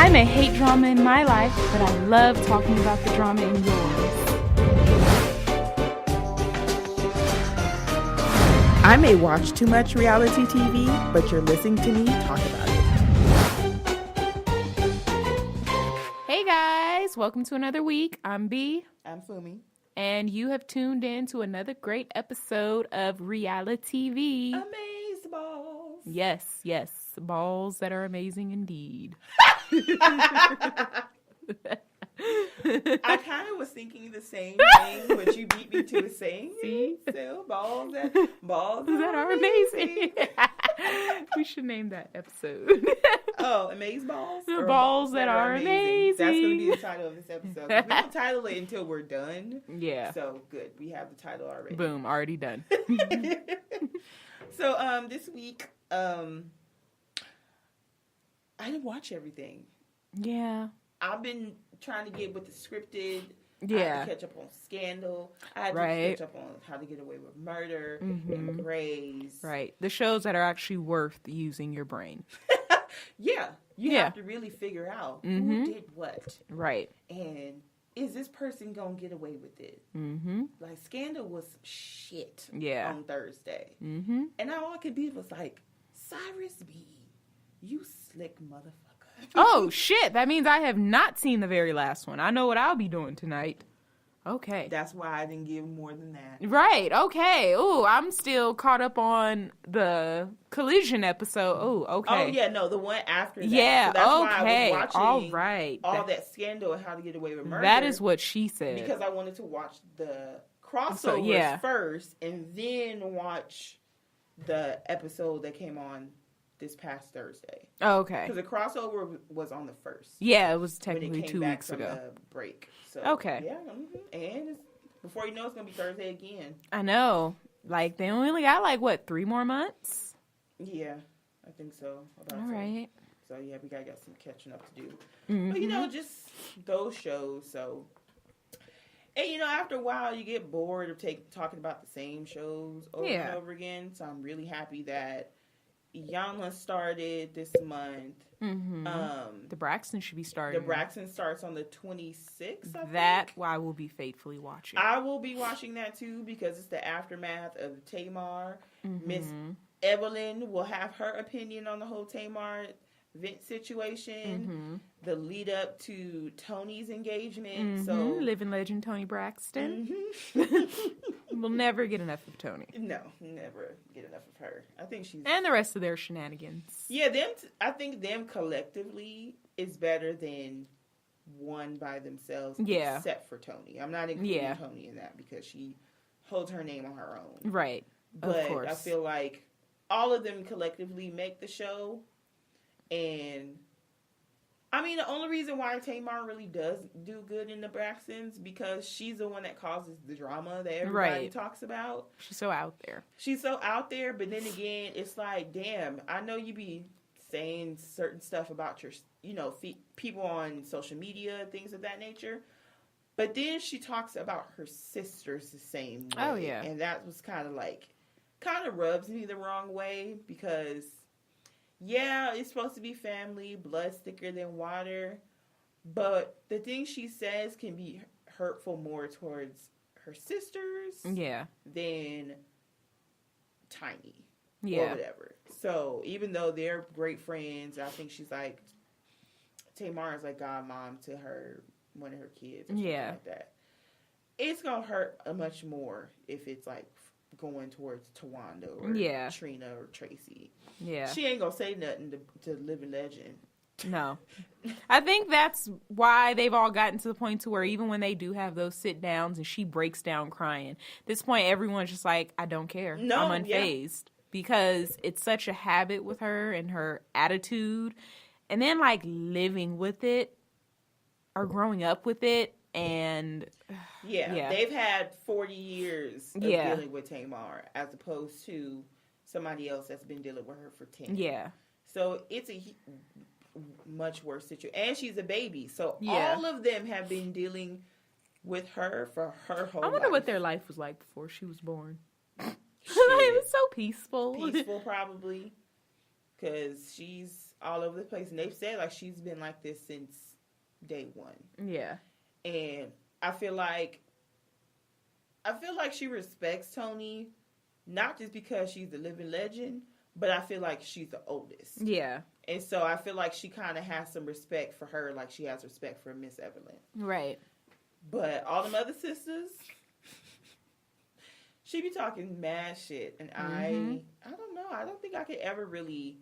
I may hate drama in my life, but I love talking about the drama in yours. I may watch too much reality TV, but you're listening to me talk about it. Hey guys, welcome to another week. I'm B. I'm Funmi. And you have tuned in to another great episode of RealiTEA-V. Amazeballs. Yes. Balls that are amazing indeed. I kind of was thinking the same thing, but you beat me to a saying. See? So, balls that are amazing. We should name that episode. Oh, Amazeballs? The balls that are amazing. That's going to be the title of this episode. We don't title it until we're done. Yeah. So, good. We have the title already. Boom. Already done. So, this week, I didn't watch everything. Yeah. I've been trying to get with the scripted. Yeah. I had to catch up on Scandal. I had to catch up on How to Get Away with Murder and Grays. Right. The shows that are actually worth using your brain. Yeah. You have to really figure out who did what. Right. And is this person going to get away with it? Like, Scandal was shit on Thursday. And all I could be was like, Cyrus B., you slick motherfucker. Oh, shit. That means I have not seen the very last one. I know what I'll be doing tonight. Okay. That's why I didn't give more than that. Right. Okay. Ooh, I'm still caught up on the Collision episode. Ooh, okay. Oh, yeah. No, the one after that. Yeah, so that's okay. why I was watching all right. that Scandal and How to Get Away with Murder. That is what she said. Because I wanted to watch the crossovers first and then watch the episode that came on this past Thursday. Oh, okay. Because the crossover was on the 1st. Yeah, it was technically when it came 2 back weeks from ago. The break. So, okay. Yeah, and before you know it's going to be Thursday again. I know. Like, they only got, 3 more months? Yeah, I think so. All right. So, yeah, we got some catching up to do. But, just those shows, so. And, after a while, you get bored of talking about the same shows over and over again. So, I'm really happy that Yana started this month. The Braxton should be starting. The Braxton starts on the 26th, I That think. I will be faithfully watching. I will be watching that, too, because it's the aftermath of Tamar. Miss Evelyn will have her opinion on the whole Tamar Vince situation. The lead up to Tony's engagement. So living legend Tony Braxton. We'll never get enough of Tony. No, never get enough of her. I think she's and the rest of their shenanigans. Yeah, I think them collectively is better than one by themselves. Yeah, except for Tony. I'm not including Tony in that because she holds her name on her own. Right. But of course. I feel like all of them collectively make the show. And I mean, the only reason why Tamar really does do good in the Braxtons because she's the one that causes the drama that everybody talks about. She's so out there. But then again, it's like, damn, I know you be saying certain stuff about your, people on social media, things of that nature. But then she talks about her sisters the same way. Oh, yeah. And that was kind of rubs me the wrong way because... Yeah, it's supposed to be family, blood thicker than water. But the things she says can be hurtful more towards her sisters than Tiny. Or whatever. So, even though they're great friends, I think she's like, Tamar is like godmom to one of her kids or something like that. It's going to hurt much more if it's like going towards Tawanda or Trina or Tracy. Yeah. She ain't gonna say nothing to Living Legend. No. I think that's why they've all gotten to the point to where even when they do have those sit downs and she breaks down crying, at this point everyone's just like, I don't care. No, I'm unfazed. Because it's such a habit with her and her attitude. And then like living with it or growing up with it. And they've had 40 years of dealing with Tamar as opposed to somebody else that's been dealing with her for 10. Yeah. So it's a much worse situation. And she's a baby. So all of them have been dealing with her for her whole life. I wonder what their life was like before she was born. It was so peaceful. Peaceful, probably. Because she's all over the place. And they've said, like, she's been like this since day one. Yeah. And I feel like she respects Tony, not just because she's the living legend, but I feel like she's the oldest. Yeah. And so I feel like she kind of has some respect for her, like she has respect for Miss Evelyn. Right. But all them other sisters, she be talking mad shit. And I don't know. I don't think I could ever really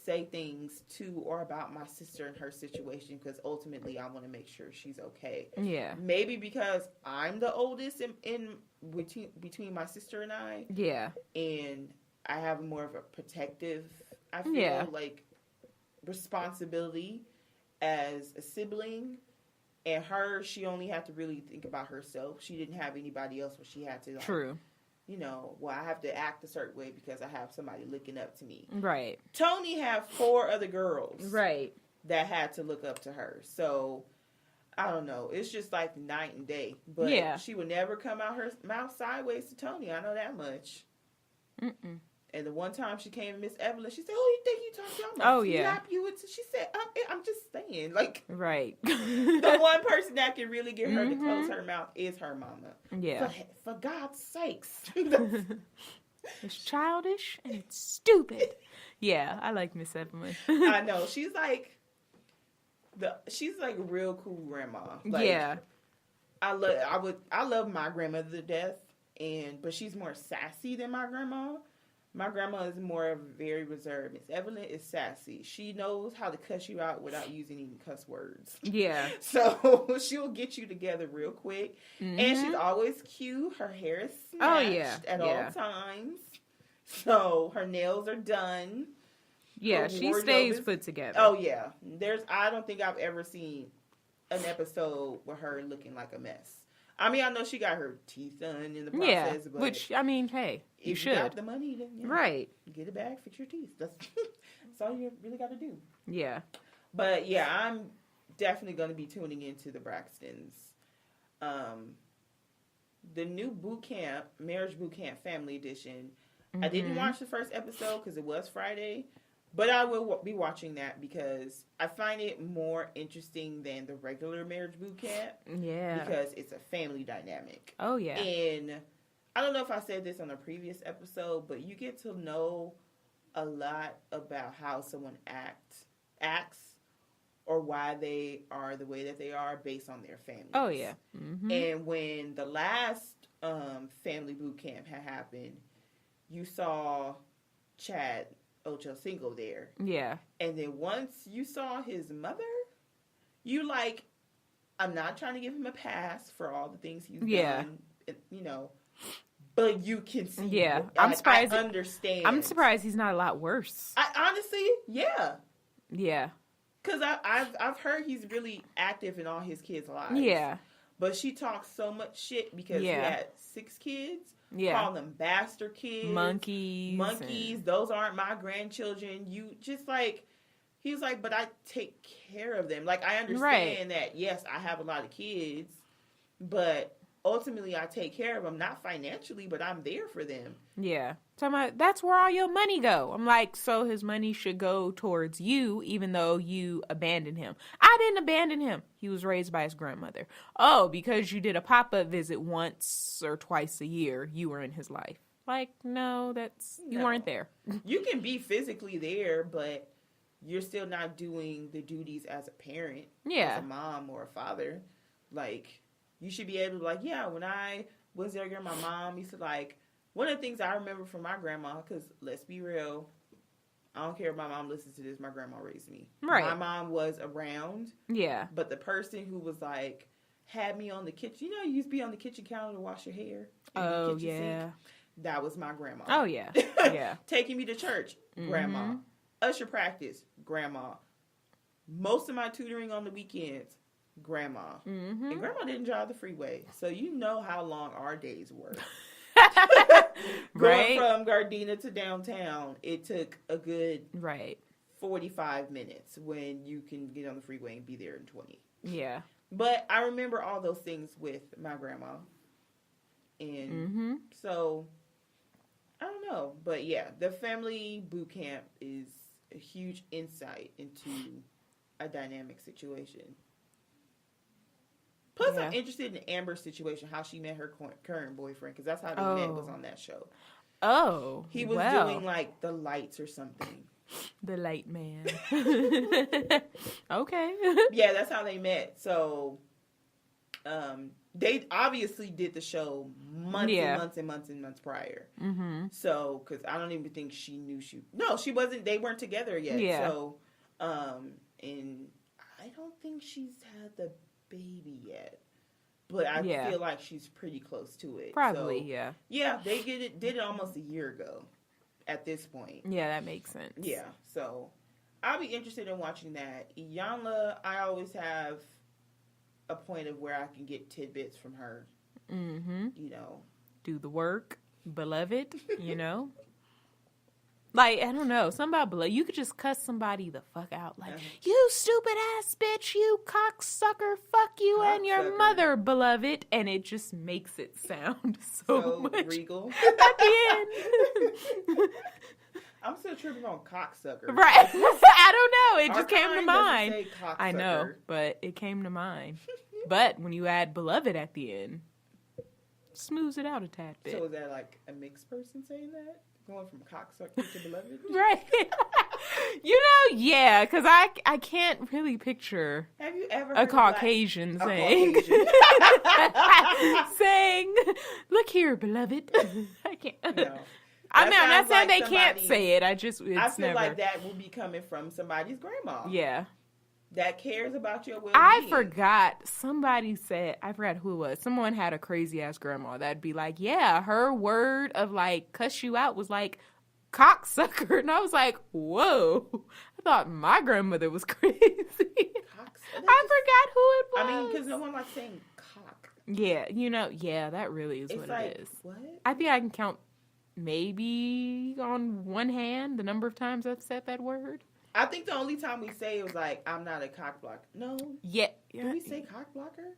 say things to or about my sister and her situation, because ultimately I want to make sure she's okay. Yeah. Maybe because I'm the oldest in between my sister and I. Yeah. And I have more of a protective, I feel like, responsibility as a sibling. And her, she only had to really think about herself. She didn't have anybody else where she had to, like, true. You know, well, I have to act a certain way because I have somebody looking up to me. Right. Tony had 4 other girls. Right. That had to look up to her. So, I don't know. It's just like night and day. But she would never come out her mouth sideways to Tony. I know that much. Mm-mm. And the one time she came to Miss Evelyn, she said, "Oh, you think you talk to your mouth? Oh, yeah. She said, I'm just saying. Like, right. The one person that can really get her to close her mouth is her mama. Yeah. For God's sakes. It's childish and it's stupid. Yeah, I like Miss Evelyn. I know. She's like real cool grandma. Like, yeah. I love my grandmother to death, but she's more sassy than my grandma. My grandma is more very reserved. Miss Evelyn is sassy. She knows how to cuss you out without using any cuss words. Yeah. So she'll get you together real quick. Mm-hmm. And she's always cute. Her hair is snatched at all times. So her nails are done. Yeah, she stays put together. Oh, yeah. I don't think I've ever seen an episode with her looking like a mess. I mean, I know she got her teeth done in the process, but which, I mean, hey, you should. If you got the money, then right. Get it back, fix your teeth. That's all you really got to do. Yeah. But, yeah, I'm definitely going to be tuning into the Braxtons. The new boot camp, Marriage Boot Camp Family Edition, I didn't watch the first episode because it was Friday. But I will be watching that because I find it more interesting than the regular Marriage Boot Camp. Yeah. Because it's a family dynamic. Oh, yeah. And I don't know if I said this on a previous episode, but you get to know a lot about how someone acts or why they are the way that they are based on their family. Oh, yeah. Mm-hmm. And when the last family boot camp had happened, you saw Chad Ochocinco there. Yeah. And then once you saw his mother, you like, I'm not trying to give him a pass for all the things he's done, you know, but you can see. Yeah. I'm surprised. I understand. I'm surprised he's not a lot worse. I honestly, yeah. Yeah. Because I've heard he's really active in all his kids' lives. Yeah. But she talks so much shit because he had 6 kids. Yeah. Call them bastard kids. Monkeys. Those aren't my grandchildren. You just like, he was like, but I take care of them. Like, I understand that, yes, I have a lot of kids, but ultimately I take care of them, not financially, but I'm there for them. Yeah. So I'm like, that's where all your money go. I'm like, so his money should go towards you, even though you abandoned him. I didn't abandon him. He was raised by his grandmother. Oh, because you did a pop-up visit once or twice a year, you were in his life. Like, no, you weren't there. You can be physically there, but you're still not doing the duties as a parent. Yeah. As a mom or a father. Like, you should be able to, like, yeah, when I was younger, my mom used to, like, one of the things I remember from my grandma, because let's be real, I don't care if my mom listens to this, my grandma raised me. Right. My mom was around. Yeah. But the person who was, like, had me on the kitchen, you know, you used to be on the kitchen counter to wash your hair. Oh, yeah. Sink. That was my grandma. Oh, yeah. Yeah. Taking me to church, grandma. Usher practice, grandma. Most of my tutoring on the weekends, grandma. Mm-hmm. And grandma didn't drive the freeway. So you know how long our days were. Going from Gardena to downtown, it took a good 45 minutes when you can get on the freeway and be there in 20. Yeah. But I remember all those things with my grandma. And so, I don't know. But yeah, the family boot camp is a huge insight into a dynamic situation. Plus, I'm interested in Amber's situation, how she met her current boyfriend, because that's how they met, was on that show. Oh, he was doing like the lights or something. The light man. Okay. Yeah, that's how they met. So, they obviously did the show months and months prior. Mm-hmm. So, because I don't even think she knew she wasn't. They weren't together yet. Yeah. So, and I don't think she's had the baby yet, but I feel like she's pretty close to it. Probably, so, yeah. They did it almost a year ago. At this point, yeah, that makes sense. Yeah, so I'll be interested in watching that. Iyanla, I always have a point of where I can get tidbits from her. Mm-hmm. You know, do the work, beloved. You know. Like, I don't know, something about beloved. You could just cuss somebody the fuck out. Like, you stupid ass bitch, you cocksucker, fuck you and your mother, beloved. And it just makes it sound so much regal. At the end. I'm still tripping on cocksucker. Right. I don't know. It just came to mind. Say I know, but it came to mind. But when you add beloved at the end, smooths it out a tad bit. So is that like a mixed person saying that? Going from cocksucker to beloved? Right. You know, yeah, because I can't really picture Have you ever a Caucasian saying, look here, beloved. I can't. No. I mean, I'm not saying they can't say it. I feel like that would be coming from somebody's grandma. Yeah. That cares about your well-being. I forgot. Somebody said, I forgot who it was. Someone had a crazy-ass grandma that'd be like, yeah, her word of, like, cuss you out was, like, cocksucker. And I was like, whoa. I thought my grandmother was crazy. I forgot who it was. I mean, because no one likes saying cock. Yeah, you know, yeah, that really is what it is. What? I think I can count maybe on one hand the number of times I've said that word. I think the only time we say it was like, I'm not a cock blocker. No. Yeah. Do we say cock blocker?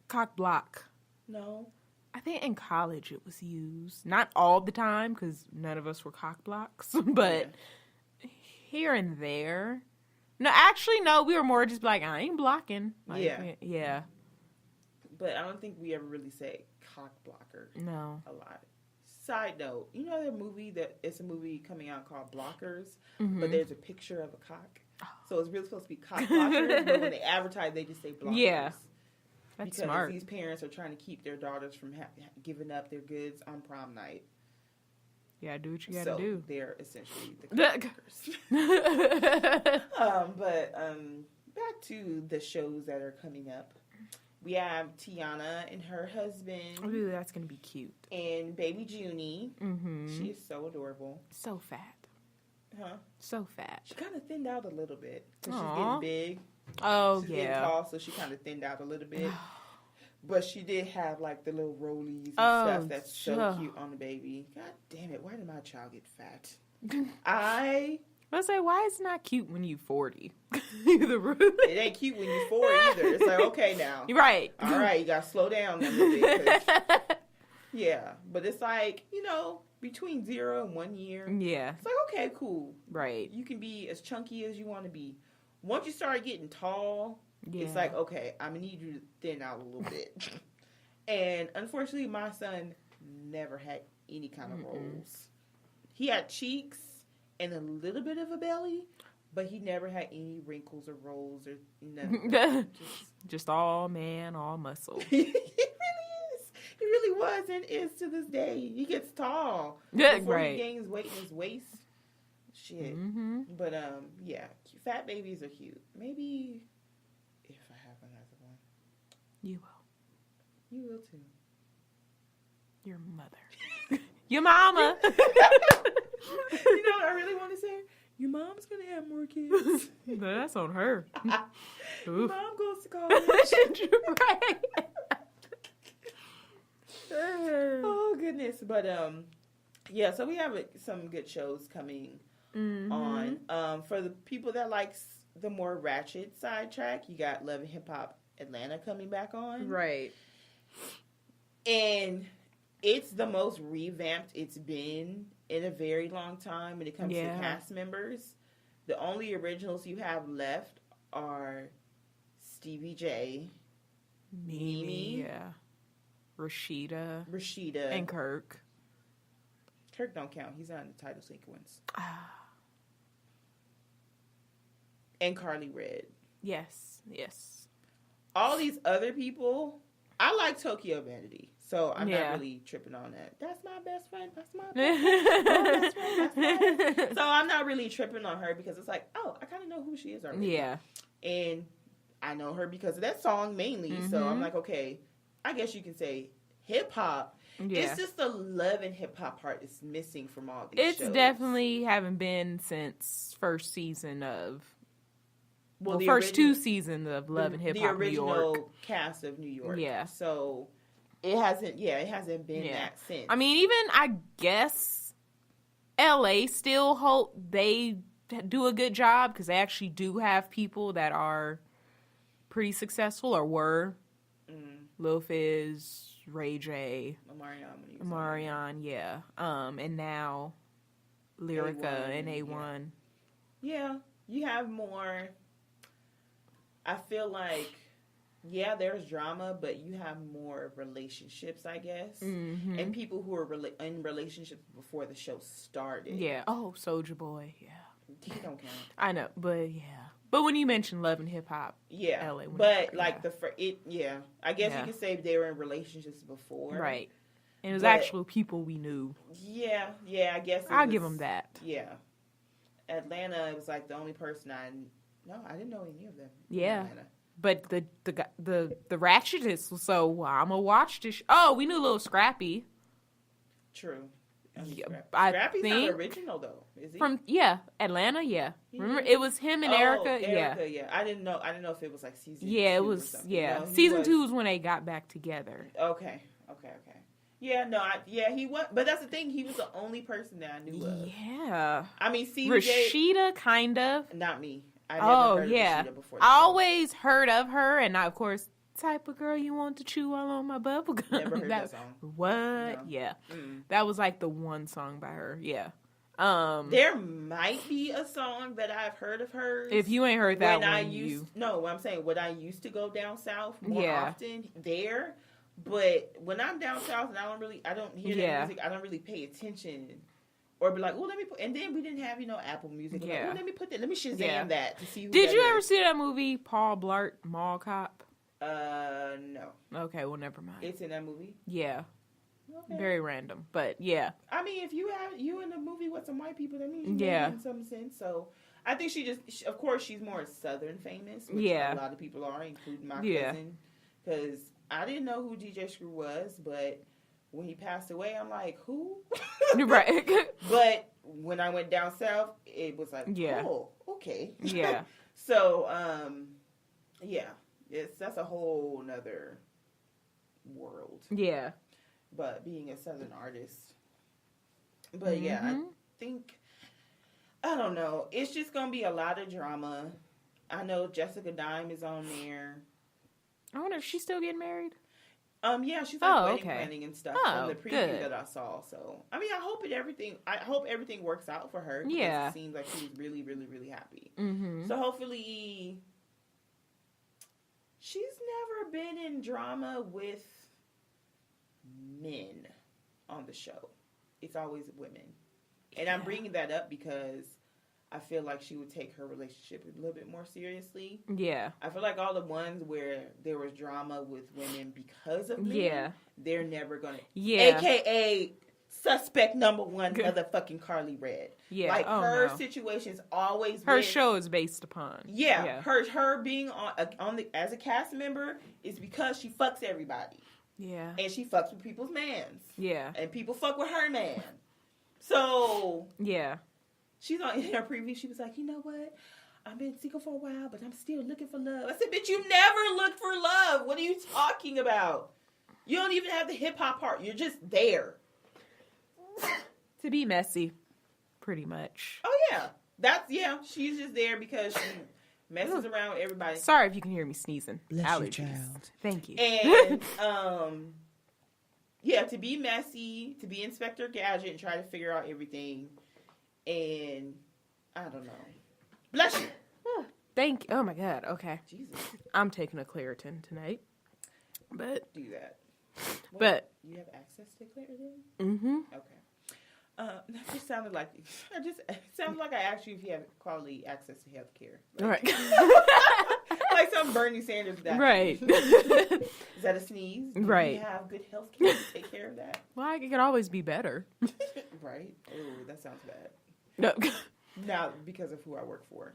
Cock block. No. I think in college it was used. Not all the time, because none of us were cock blocks. But here and there. No, actually, no. We were more just like, I ain't blocking. Like, yeah. But I don't think we ever really say cock blocker. No. A lot. Side note, you know it's a movie coming out called Blockers, but there's a picture of a cock. So it's really supposed to be cock blockers, but when they advertise, they just say blockers. Yeah. That's smart. Because these parents are trying to keep their daughters from giving up their goods on prom night. Yeah, do what you gotta do. They're essentially the cock blockers. Back to the shows that are coming up. We have Tiana and her husband. Ooh, that's going to be cute. And baby Junie. Mm-hmm. She is so adorable. So fat. Huh? So fat. She kind of thinned out a little bit. Because she's getting big. Oh, she's getting tall, so she kind of thinned out a little bit. But she did have, like, the little rollies and stuff that's so cute on the baby. God damn it. Why did my child get fat? I say, why is it not cute when you 40? It ain't cute when you 4 either. It's like, okay now. You're right. All right, you got to slow down a little bit. Yeah, but it's like, you know, between 0 and 1 year. Yeah. It's like, okay, cool. Right. You can be as chunky as you want to be. Once you start getting tall, it's like, okay, I'm going to need you to thin out a little bit. And unfortunately, my son never had any kind of rolls. He had cheeks and a little bit of a belly, but he never had any wrinkles or rolls or nothing. Just all man, all muscle. He really is. He really was and is to this day. He gets tall. Yeah, before right. he gains weight in his waist. Shit. Mm-hmm. But, yeah. Fat babies are cute. Maybe if I have another one. You will. You will, too. Your mother. Your mama. You know what I really want to say? Your mom's going to have more kids. No, that's on her. Your mom goes to college. Right. Oh, goodness. But, yeah, so we have some good shows coming on. For the people that like the more ratchet sidetrack, you got Love and Hip Hop Atlanta coming back on. Right. And it's the most revamped it's been in a very long time when it comes to cast members. The only originals you have left are Stevie J, Mimi, yeah, Rashida, and Kirk. Kirk don't count. He's not in the title sequence. And Carly Red. Yes. All these other people, I like Tokyo Vanity, so I'm not really tripping on that. That's my best friend. That's my best friend. So I'm not really tripping on her because it's like, oh, I kind of know who she is already. Yeah. And I know her because of that song mainly. Mm-hmm. So I'm like, okay, I guess you can say hip hop. Yeah. It's just the love and hip hop part is missing from all these shows. Definitely haven't been since first season of. Well, first two seasons of Love and Hip Hop New York. The original cast of New York. Yeah. So it hasn't been that since. I mean, even I guess LA still they do a good job because they actually do have people that are pretty successful or were. Lil Fizz, Ray J, Omarion, yeah. And now Lyrica and A1. Yeah, you have more. I feel like, there's drama, but you have more relationships, I guess. Mm-hmm. And people who are in relationships before the show started. Yeah. Oh, Soulja Boy, yeah. He don't count. I know, but yeah. But when you mention Love and Hip Hop, LA. But like I guess you could say they were in relationships before. Right. And it was actual people we knew. Yeah, I guess I'll give them that. Yeah. Atlanta, it was like the only person I didn't know any of them. Yeah. But the ratchetest was so, I'm going to watch this. Oh, we knew Lil Scrappy. True. Scrappy's not original, though, is he? From, Atlanta, yeah. Remember, it was him and Erica, yeah. I didn't know if it was like season 2 it was, No, season 2 was when they got back together. Okay. Yeah, no, he was, but that's the thing, he was the only person that I knew of. Yeah. I mean, CJ. Rashida, kind of. Not me. I never heard of Rashida before. I always heard of her, and I, of course, type of girl you want to chew all on my bubble gum. Never heard that song. What? No. Yeah. That was like the one song by her. Yeah. There might be a song that I've heard of hers. If you ain't heard that what I'm saying, when I used to go down south more often there, but when I'm down south and I don't hear that music, I don't really pay attention. Or be like, oh, let me put, and then we didn't have, Apple Music. Like, oh, let me put that, let me Shazam that to see who Did you ever see that movie, Paul Blart Mall Cop? No. Okay, well, never mind. It's in that movie? Yeah. Okay. Very random, but yeah. I mean, if you in a movie with some white people, that means you in some sense. So I think of course, she's more Southern famous, which a lot of people are, including my cousin. Because I didn't know who DJ Screw was, but when he passed away, I'm like, who? Right. But when I went down south, it was like, oh, okay. Yeah. So, that's a whole nother world. Yeah. But being a Southern artist. But I think, I don't know. It's just going to be a lot of drama. I know Jessica Dime is on there. I wonder if she's still getting married. Yeah, she's like wedding planning and stuff from the preview that I saw. So, I mean, I hope everything works out for her. Yeah, it seems like she's really, really, really happy. Mm-hmm. So hopefully, she's never been in drama with men on the show. It's always women, and I'm bringing that up because I feel like she would take her relationship a little bit more seriously. Yeah. I feel like all the ones where there was drama with women because of men, they're never going to... Yeah. AKA suspect number one, motherfucking Carly Red. Yeah. Like, her situation's always her show is based upon. Yeah. Her being on as a cast member is because she fucks everybody. Yeah. And she fucks with people's mans. Yeah. And people fuck with her man. So... Yeah. She's on in her preview. She was like, you know what? I've been single for a while, but I'm still looking for love. I said, bitch, you never looked for love. What are you talking about? You don't even have the hip hop part. You're just there. To be messy, pretty much. Oh, yeah. She's just there because she messes around with everybody. Sorry if you can hear me sneezing. Bless allergies. You, child. Thank you. And, to be messy, to be Inspector Gadget and try to figure out everything. And I don't know. Bless you. Thank you. Oh my God. Okay. Jesus. I'm taking a Claritin tonight. But do that. Wait, but you have access to Claritin? Mm-hmm. Okay. That just sounded like it sounded like I asked you if you have quality access to health care. Like, right. like some Bernie Sanders guy. Right. Is that a sneeze? Do right. you have good health care to take care of that? Well, it could always be better. Right. Oh, that sounds bad. No. Now, because of who I work for.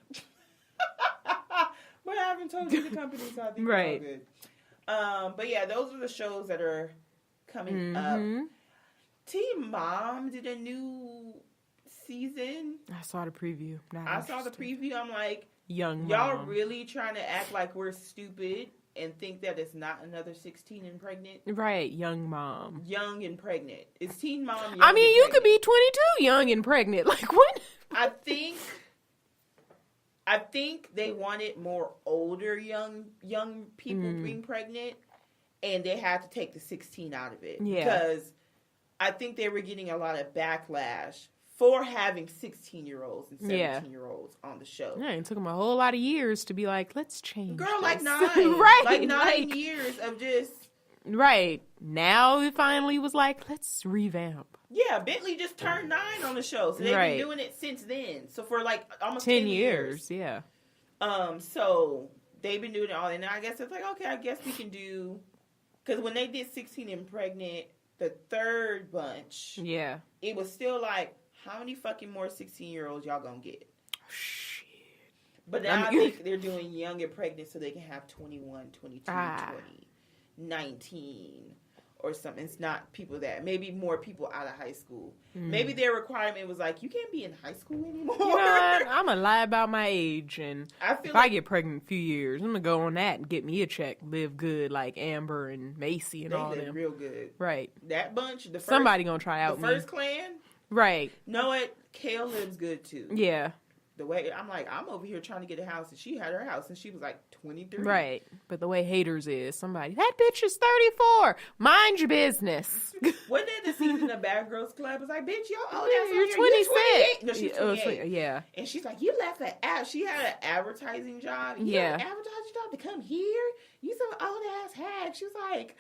But I haven't told you the company, so I think right. it's all good. But yeah, those are the shows that are coming up. Teen Mom did a new season. I saw the preview. I saw the preview. I'm like, Young Mom. Y'all really trying to act like we're stupid and think that it's not another 16 and pregnant? Right, Young Mom. Young and pregnant. Is Teen Mom young I mean, you pregnant? could be 22 young and pregnant. Like, what? I think they wanted more older young people being pregnant, and they had to take the 16 out of it. Yeah. Because I think they were getting a lot of backlash for having 16-year-olds and 17-year-olds on the show. Yeah, it took them a whole lot of years to be like, let's change Girl, this. like 9. right. Like 9 years of just... Right. Now it finally was like, let's revamp. Yeah, Bentley just turned 9 on the show. So they've been doing it since then. So for like almost 10 years. Yeah. So they've been doing it all. And I guess it's like, okay, I guess we can do... Because when they did 16 and pregnant, the third bunch... Yeah. It was still like, how many fucking more 16-year-olds y'all gonna get? Shit. But now I think they're doing young and pregnant so they can have 21, 22, 20, 19 or something. It's not people that, maybe more people out of high school. Maybe their requirement was like, you can't be in high school anymore. You know what? I'm going to lie about my age. And if I get pregnant in a few years, I'm going to go on that and get me a check. Live good like Amber and Macy and all them. They live real good. Right. That bunch, the first, somebody going to try out the first clan. Right. Know what? Kale lives good too. Yeah. The way I'm like, I'm over here trying to get a house, and she had her house, and she was like 23. Right. But the way haters is, somebody, that bitch is 34. Mind your business. Wasn't that the season of Bad Girls Club? It was like, bitch, you're 26. No, she's 28. Yeah. And she's like, you left an ad. She had an advertising job. You had an advertising job to come here? You some old ass hag. She was like,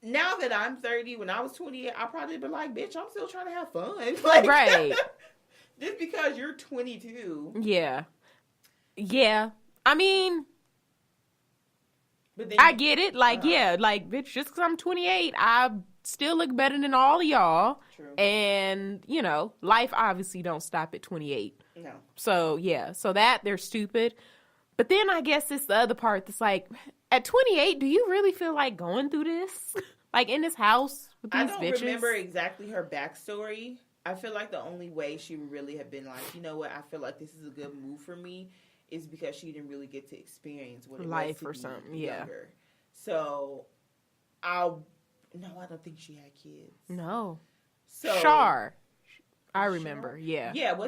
now that I'm 30, when I was 28, I probably be like, bitch, I'm still trying to have fun. Like, right. Just because you're 22. Yeah. Yeah. I mean, but then I get it. Like, like, bitch, just because I'm 28, I still look better than all of y'all. True. And, you know, life obviously don't stop at 28. No. So, yeah. So that, they're stupid. But then I guess it's the other part that's like, at 28, do you really feel like going through this? Like, in this house with these bitches? I don't remember exactly her backstory. I feel like the only way she would really have been like, you know what, I feel like this is a good move for me is because she didn't really get to experience what it life was to or be something. younger. So, I don't think she had kids. No. So Shar. I remember, Shar? yeah. Yeah,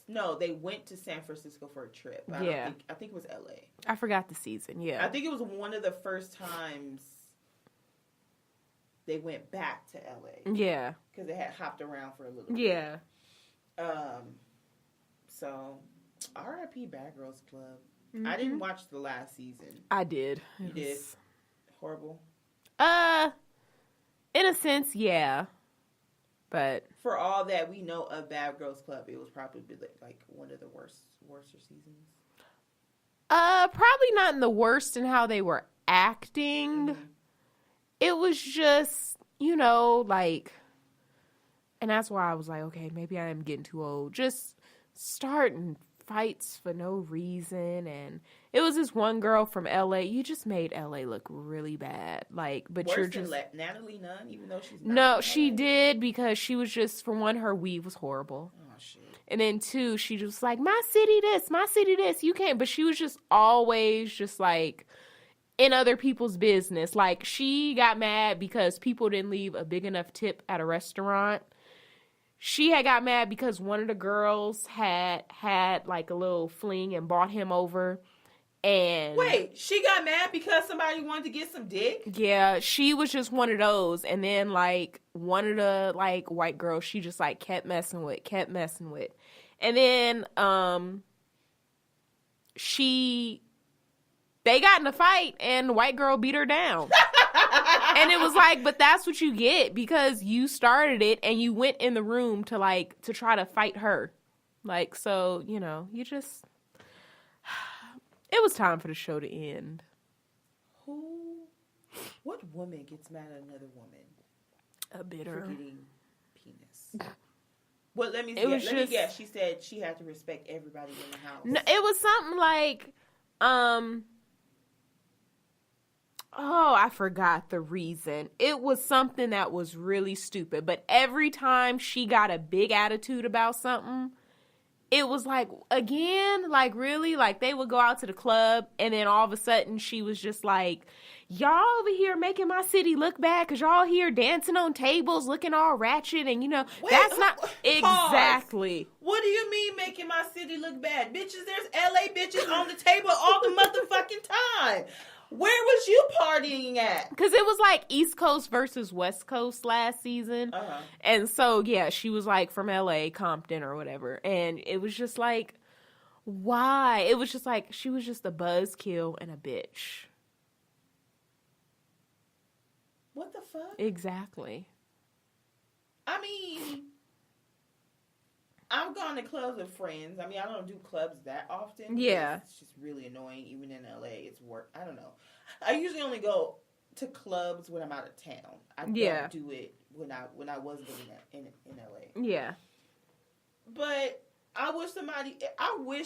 no, they went to San Francisco for a trip. I think it was LA. I forgot the season, yeah. I think it was one of the first times they went back to LA. Yeah. Because they had hopped around for a little bit. Yeah. So, R.I.P. Bad Girls Club. Mm-hmm. I didn't watch the last season. I did. You did? Horrible? In a sense, yeah. But for all that we know of Bad Girls Club, it was probably like one of the worser seasons. Probably not in the worst in how they were acting. Mm-hmm. It was just, you know, like, and that's why I was like, okay, maybe I am getting too old. Just starting fights for no reason. And it was this one girl from LA. You just made LA look really bad. Like, but worse you're just than Natalie Nunn, even though she's not. No, she did, because she was just, for one, her weave was horrible. Oh shit. And then two, she just like, my city this, you can't. But she was just always just like in other people's business. Like, she got mad because people didn't leave a big enough tip at a restaurant. She had got mad because one of the girls had like a little fling and brought him over. And wait, she got mad because somebody wanted to get some dick? Yeah, she was just one of those. And then like one of the like white girls, she just like kept messing with. And then they got in a fight and the white girl beat her down. And it was like, but that's what you get because you started it and you went in the room to try to fight her. Like, so, you know, it was time for the show to end. What woman gets mad at another woman? A bitter. For getting penis. Well, let me guess. She said she had to respect everybody in the house. No, it was something like, I forgot the reason. It was something that was really stupid. But every time she got a big attitude about something, it was like, again, like really, like they would go out to the club and then all of a sudden she was just like, y'all over here making my city look bad because y'all here dancing on tables looking all ratchet and, you know, that's not exactly. What do you mean making my city look bad? Bitches, there's LA bitches on the table all the motherfucking time. Where was you partying at? Because it was like East Coast versus West Coast last season. Uh-huh. And so, yeah, she was like from LA, Compton or whatever. And it was just like, why? It was just like, she was just a buzzkill and a bitch. What the fuck? Exactly. I mean, I've gone to clubs with friends. I mean, I don't do clubs that often. Yeah. It's just really annoying. Even in LA, it's work. I don't know. I usually only go to clubs when I'm out of town. I don't do it when I was living in LA. Yeah. But I wish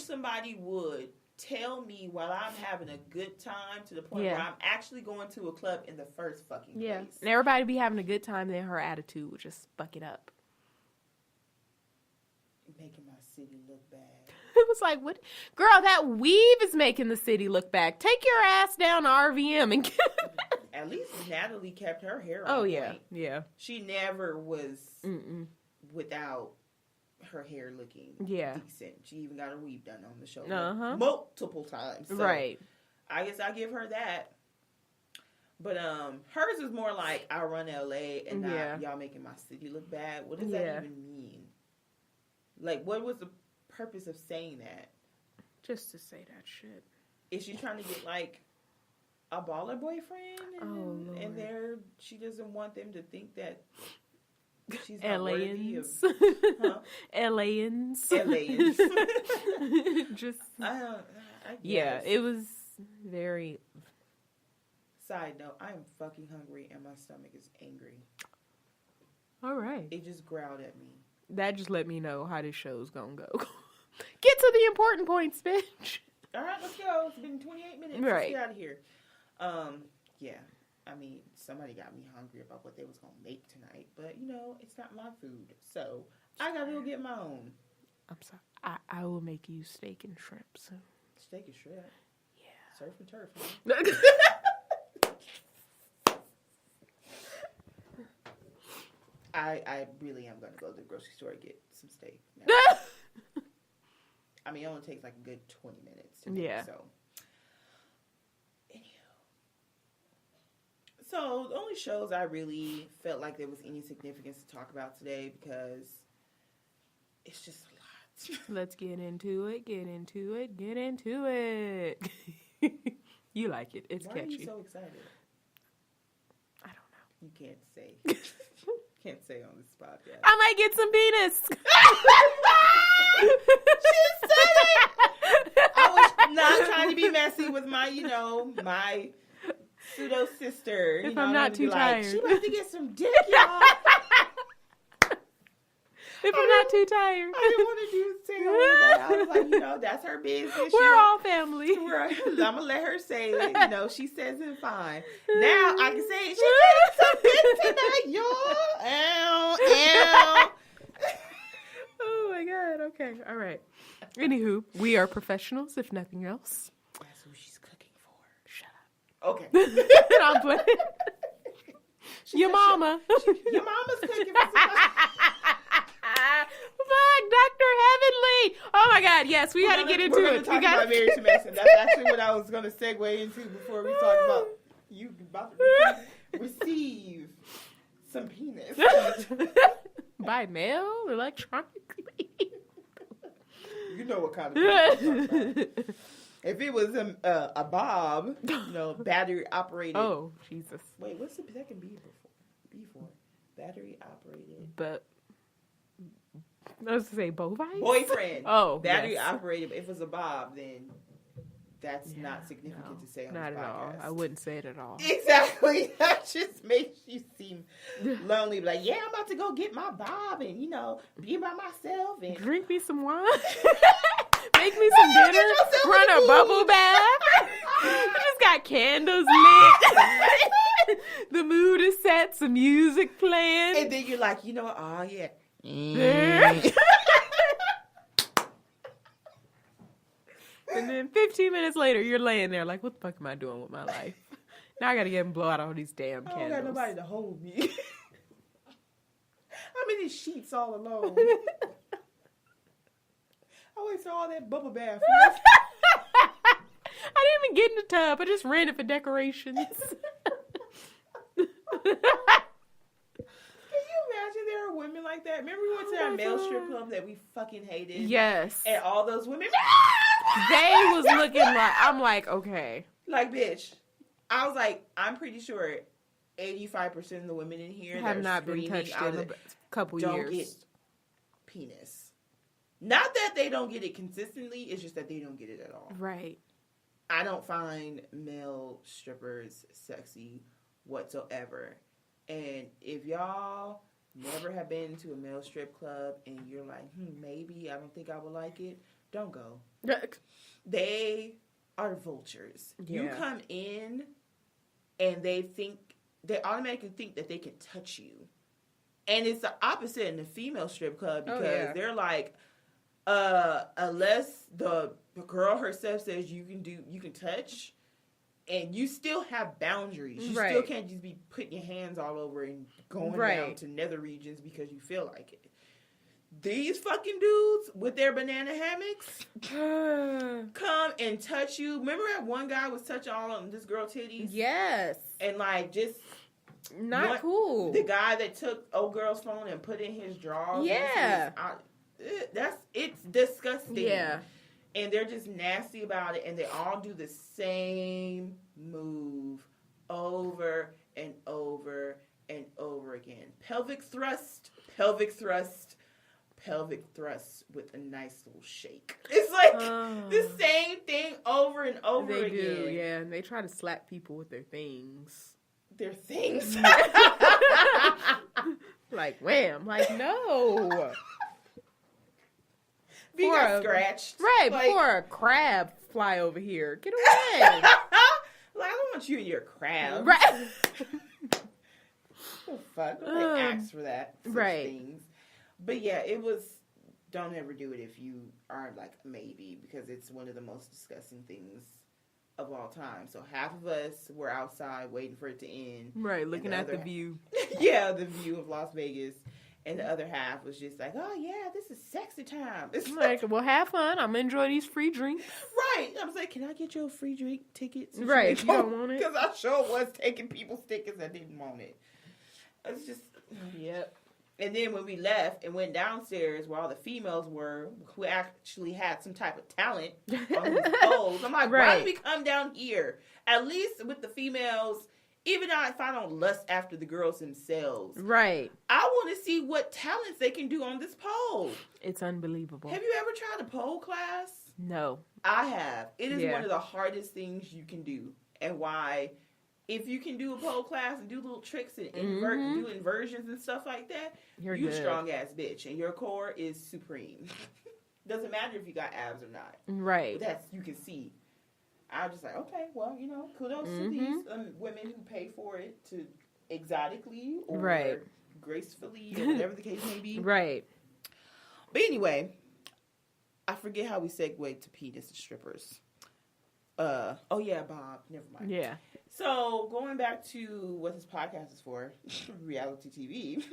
somebody would tell me while I'm having a good time to the point where I'm actually going to a club in the first fucking place. And everybody be having a good time, then her attitude would just fuck it up. Making my city look bad. It was like, what? Girl, that weave is making the city look bad. Take your ass down to RVM and get At least Natalie kept her hair on. Oh, yeah. Point. Yeah. She never was without her hair looking decent. She even got a weave done on the show multiple times. So right. I guess I give her that. But hers is more like, I run LA and not y'all making my city look bad. What does that even mean? Like, what was the purpose of saying that? Just to say that shit. Is she trying to get, like, a baller boyfriend? And she doesn't want them to think that she's not worthy of... Huh? Aliens. Just... I guess. Yeah, it was very... Side note, I am fucking hungry and my stomach is angry. All right. It just growled at me. That just let me know how this show's gonna go. Get to the important points, bitch. All right, let's go. It's been 28 minutes. Right. Let's get out of here. Yeah. I mean, somebody got me hungry about what they was gonna make tonight, but you know, it's not my food, so I gotta go get my own. I'm sorry. I will make you steak and shrimp soon. Steak and shrimp. Yeah. Surf and turf. I really am going to go to the grocery store and get some steak now. I mean, it only takes like a good 20 minutes to make, so. So, the only shows I really felt like there was any significance to talk about today because it's just a lot. Let's get into it. You like it. It's catchy. Why are you so excited? I don't know. You can't say. Can't say on this podcast. I might get some penis. She said it. I was not trying to be messy with my, my pseudo sister. If I'm not too tired. She about to get some dick, y'all. If I'm not too tired. I didn't want to say all that. I was like, that's her business. We're all family. I'm going to let her say it. She says it fine. Now I can say, she getting some dick tonight, y'all. Ow. Oh, my God. Okay. All right. Anywho, we are professionals, if nothing else. That's who she's cooking for. Shut up. Okay. I'm playing. Your mama. Your mama's cooking for Fuck, Dr. Heavenly. Oh my God, yes, we had to get into it. Talk about Mary Mason. That's actually what I was going to segue into before we talk about you about to receive some penis. By mail, electronically. You know what kind of penis I'm talking about. If it was a Bob, battery operated. Oh, Jesus. Wait, what's the second B for? Battery operated. But I was to say bovine? Boyfriend. Oh, battery operated. If it was a Bob, then that's not significant to say on not this at podcast. all. I wouldn't say it at all. Exactly. That just makes you seem lonely. Like, yeah, I'm about to go get my Bob and, be by myself and drink me some wine. Make me some dinner. Run a bubble bath. I just got candles lit. The mood is set. Some music playing. And then you're like, oh, yeah. And then 15 minutes later, you're laying there like, what the fuck am I doing with my life? Now I got to get and blow out all these damn candles. I don't got nobody to hold me. I'm in these sheets all alone. I wasted all that bubble bath. I didn't even get in the tub. I just ran it for decorations. Can you imagine there are women like that? Remember we went to that male strip club that we fucking hated? Yes. And all those women... They was looking like... I'm like, okay. Like, bitch. I was like, I'm pretty sure 85% of the women in here have not been touched in a couple years. Don't get penis. Not that they don't get it consistently, it's just that they don't get it at all. Right. I don't find male strippers sexy whatsoever. And if y'all never have been to a male strip club and you're like, maybe I don't think I would like it, don't go. They are vultures. Yeah. You come in and they automatically think that they can touch you. And it's the opposite in the female strip club because they're like, unless the girl herself says you can touch, and you still have boundaries. You still can't just be putting your hands all over and going down to nether regions because you feel like it. These fucking dudes with their banana hammocks come and touch you. Remember that one guy was touching all of this girl's titties? Yes. And like just not cool. The guy that took old girl's phone and put it in his drawers. Yeah. It's disgusting. Yeah. And they're just nasty about it, and they all do the same move over and over and over again. Pelvic thrust, pelvic thrust, pelvic thrust with a nice little shake. It's like the same thing over and over again. They do, yeah. And they try to slap people with their things. Their things? Like, wham. Like, no. Being scratched. Right, like, before a crab fly over here. Get away. Like, I don't want you and your crab. Right. Oh, fuck. They ask for that. Right. Things. But yeah, it was, don't ever do it if you are like maybe, because it's one of the most disgusting things of all time. So half of us were outside waiting for it to end. Right, looking at the view. Yeah, the view of Las Vegas. And the other half was just like, oh, yeah, this is sexy time. It's like, well, have fun. I'm going to enjoy these free drinks. Right. I was like, can I get you a free drink ticket? Right, if you don't want it. Because I sure was taking people's tickets that didn't want it. It's just... Yep. And then when we left and went downstairs where all the females were, who actually had some type of talent on these poles, I'm like, why did we come down here? At least with the females... Even if I don't lust after the girls themselves. Right. I want to see what talents they can do on this pole. It's unbelievable. Have you ever tried a pole class? No. I have. It is one of the hardest things you can do. And why, if you can do a pole class and do little tricks and do inversions and stuff like that, you're a strong ass bitch. And your core is supreme. Doesn't matter if you got abs or not. Right. But you can see. I was just like, okay, well, kudos to these women who pay for it to exotically or gracefully or whatever the case may be. Right. But anyway, I forget how we segued to penis and strippers. Oh yeah, Bob. Never mind. Yeah. So going back to what this podcast is for, RealiTEA-V.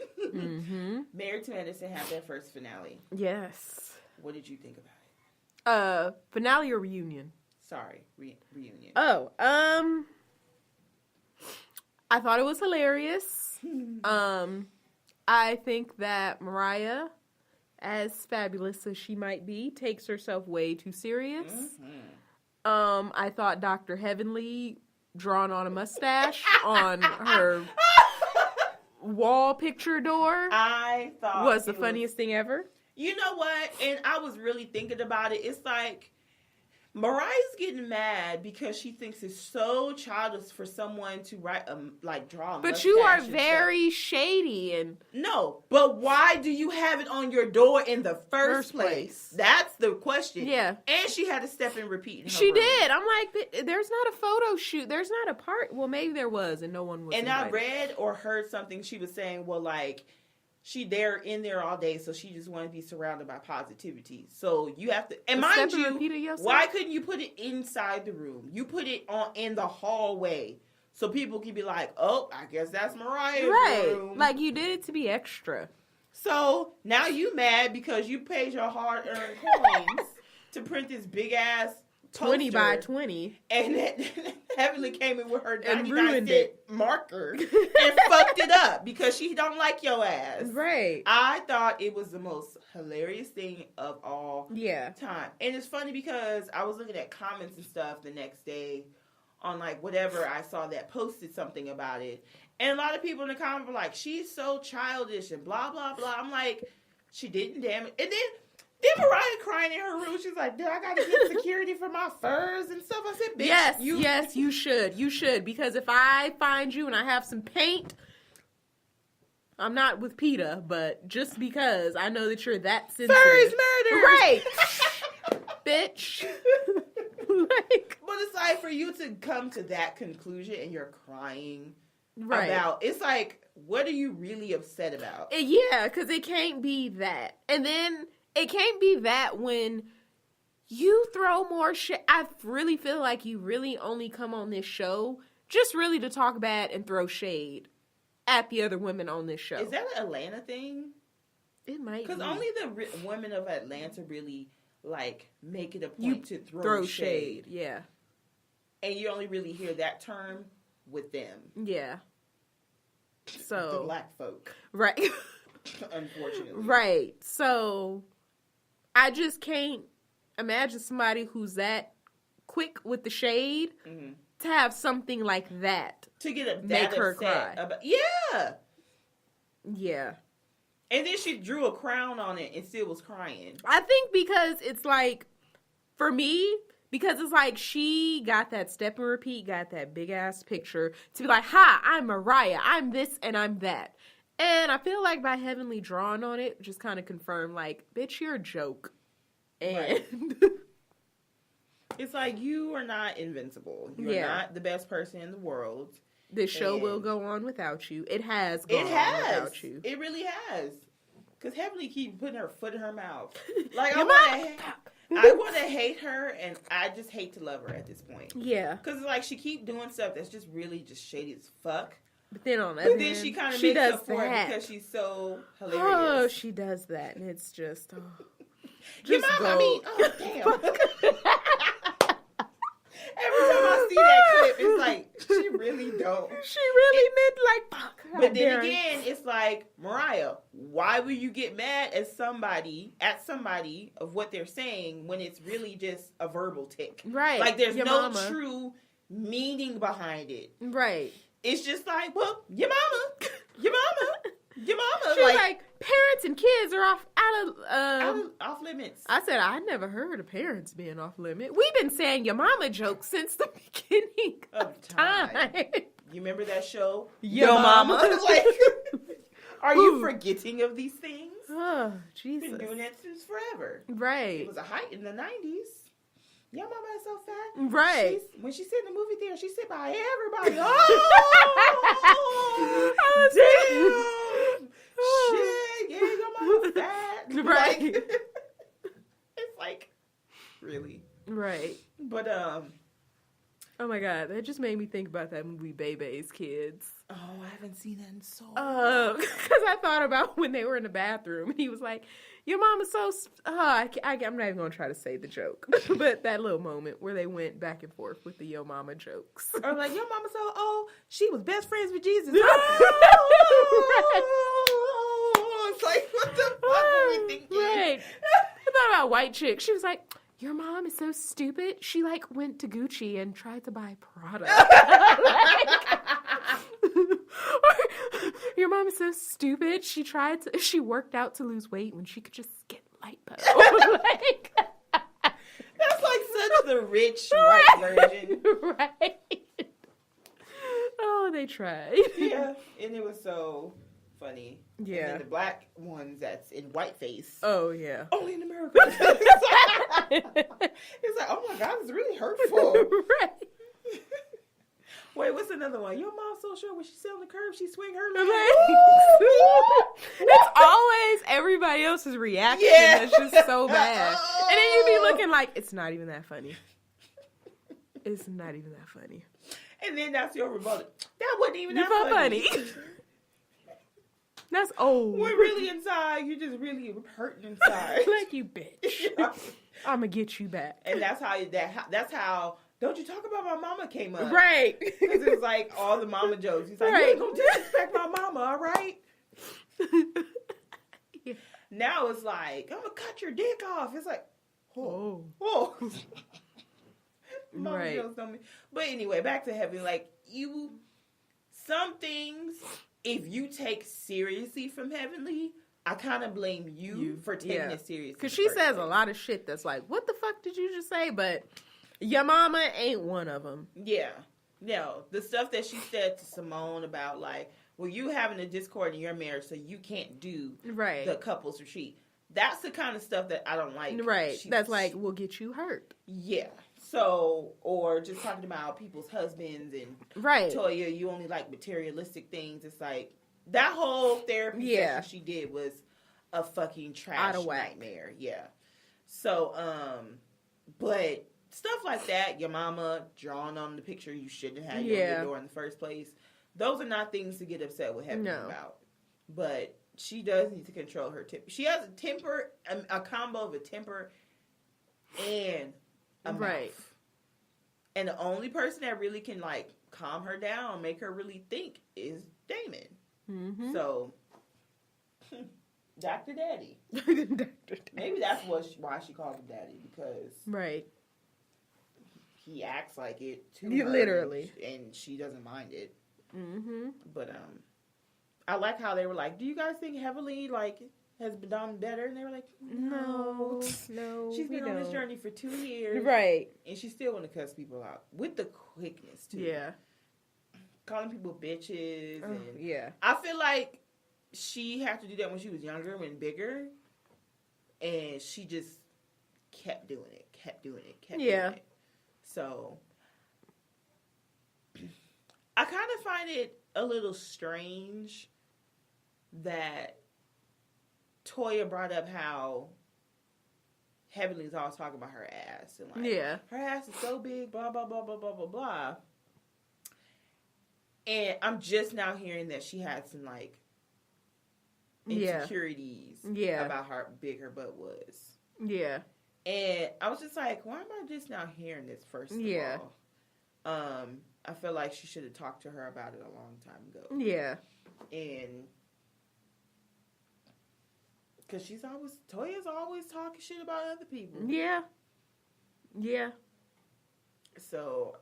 Married to Medicine had their first finale. Yes. What did you think about it? Finale or reunion? Sorry, reunion. Oh, I thought it was hilarious. I think that Mariah, as fabulous as she might be, takes herself way too serious. I thought Dr. Heavenly drawn on a mustache on her wall picture door I thought was the funniest thing ever. You know what? And I was really thinking about it. It's like Mariah's getting mad because she thinks it's so childish for someone to draw a mustache. But you are very shady and no. But why do you have it on your door in the first place? That's the question. Yeah. And she had to step and repeat. She did. I'm like, there's not a photo shoot. There's not a part. Well, maybe there was, and no one was. And invited. I read or heard something. She was saying, well, like. They're in there all day, so she just wanted to be surrounded by positivity. So you have to, and mind you, why couldn't you put it inside the room? You put it in the hallway, so people can be like, "Oh, I guess that's Mariah's room." Like you did it to be extra. So now you mad because you paid your hard-earned coins to print this big ass 20 by 20, and Heavenly came in with her 99-cent marker and fucked it up because she don't like your ass. Right. I thought it was the most hilarious thing of all time. And it's funny because I was looking at comments and stuff the next day on like whatever I saw that posted something about it. And a lot of people in the comments were like, she's so childish and blah, blah, blah. I'm like, she didn't damage. And then Mariah crying in her room. She's like, dude, I got to get security for my furs and stuff. I said, bitch. Yes, you should. You should. Because if I find you and I have some paint, I'm not with PETA, but just because I know that you're that sensitive. Furs murder. Right. Bitch. But it's like for you to come to that conclusion and you're crying about, it's like, what are you really upset about? Yeah, because it can't be that. And then it can't be that when you throw more shit. I really feel like you really only come on this show just really to talk bad and throw shade at the other women on this show. Is that an Atlanta thing? It might be. Because only the women of Atlanta really, like, make it a point to throw shade. Yeah. And you only really hear that term with them. Yeah. So. The black folk. Right. Unfortunately. Right. So, I just can't imagine somebody who's that quick with the shade to have something like that. To get make her cry. Yeah. Yeah. And then she drew a crown on it and still was crying. I think because it's like, for me, because it's like she got that step and repeat, got that big ass picture to be like, hi, I'm Mariah. I'm this and I'm that. And I feel like by Heavenly drawing on it, just kind of confirmed, like, bitch, you're a joke. And right. It's like, you are not invincible. You're not the best person in the world. This show will go on without you. It has gone on without you. It really has. Because Heavenly keeps putting her foot in her mouth. Like, I want to hate her, and I just hate to love her at this point. Yeah. Because it's like, she keep doing stuff that's just really just shady as fuck. But then on the other hand, she kind of makes up for it because she's so hilarious. Oh, she does that, and it's just, just damn. Every time I see that clip, it's like, she really don't. She really meant like, fuck. But then again, it's like, Mariah, why would you get mad at somebody of what they're saying when it's really just a verbal tick? Right. Like, there's no true meaning behind it. Right. It's just like, well, your mama. She's like, parents and kids are off limits. I said, I never heard of parents being off limit. We've been saying your mama jokes since the beginning of time. You remember that show? Your mama? Like, are you forgetting of these things? Oh, Jesus. Been doing that since forever. Right. It was a height in the 90s. Your mama is so fat. Right. When she sit in the movie theater, she sit by everybody. Oh, damn. Shit. Yeah, your mama's fat. Right. Like, it's like, really. Right. But, oh my God, that just made me think about that movie, Bebe's Kids. Oh, I haven't seen that in so long. Because I thought about when they were in the bathroom, and he was like, your mama's so... I'm not even going to try to say the joke. But that little moment where they went back and forth with the yo mama jokes. Or like, your mama so, she was best friends with Jesus. Right. It's like, what the fuck were we thinking? Right. I thought about White Chick. She was like, your mom is so stupid. She like went to Gucci and tried to buy Prada. Your mom is so stupid. She worked out to lose weight when she could just get lipo. Like, that's like such the rich white version. Right. Oh, they tried. Yeah, and it was so funny. Yeah. And then the black ones that's in whiteface. Oh, yeah. Only in America. It's like, oh my God, it's really hurtful. Right. Wait, what's another one? Your mom's so short when she's on the curb, she swing her leg. It's always everybody else's reaction that's just so bad. And then you be looking like, it's not even that funny. It's not even that funny. And then that's your rebuttal. That wasn't even that funny. That's old. When really inside, you're just really hurting inside. Like, you bitch. I'm going to get you back. And that's how Don't You Talk About My Mama came up. Right. Because it's like all the mama jokes. He's like, you ain't going to disrespect my mama, all right? Yeah. Now it's like, I'm going to cut your dick off. It's like, oh. Mama jokes don't mean. But anyway, back to Heaven. Like, some things, if you take seriously from Heavenly, I kind of blame you for taking it seriously. Because she says a lot of shit that's like, what the fuck did you just say? But your mama ain't one of them. Yeah. No, the stuff that she said to Simone about, like, well, you having a discord in your marriage, so you can't do the couples retreat. That's the kind of stuff that I don't like. Right. That's like, will get you hurt. Yeah. So, or just talking about people's husbands and Toya, you only like materialistic things. It's like, that whole therapy session she did was a fucking trash nightmare. Yeah. So, but stuff like that, your mama drawing on the picture you shouldn't have your door in the first place. Those are not things to get upset with Heaven about. But she does need to control her temper. She has a temper, a combo of a temper and a mouth. And the only person that really can, like, calm her down, make her really think, is Damon. Mm-hmm. So, Dr. Daddy. Maybe that's why she calls him Daddy, because he acts like it to her. Literally. And she doesn't mind it. Mm-hmm. But I like how they were like, do you guys think Heavenly, like, has been done better? And they were like, no. She's been on this journey for 2 years. Right. And she still want to cuss people out. With the quickness, too. Yeah. Calling people bitches. And I feel like she had to do that when she was younger and bigger. And she just kept doing it. Doing it. So, I kind of find it a little strange that Toya brought up how Heavenly's always talking about her ass. And like, her ass is so big, blah, blah, blah, blah, blah, blah, blah. And I'm just now hearing that she had some, like, insecurities about how big her butt was. Yeah. And I was just like, why am I just now hearing this first of all? I feel like she should have talked to her about it a long time ago. Yeah. And because Toya's always talking shit about other people. Yeah. Yeah. So,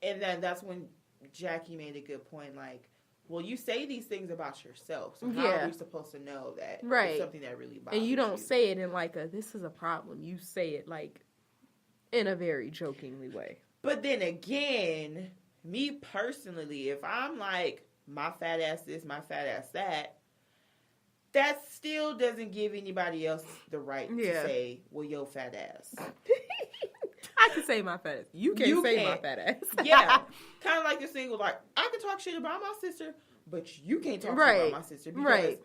and then that's when Jackie made a good point, like, well, you say these things about yourself, so how are we supposed to know that it's something that really bothers you? And you don't say it in like this is a problem. You say it like in a very jokingly way. But then again, me personally, if I'm like, my fat ass this, my fat ass that still doesn't give anybody else the right to say, well, yo, fat ass. I can say my fat ass. You can't say my fat ass. Yeah. Kind of like this thing was like, I can talk shit about my sister, but you can't talk shit about my sister because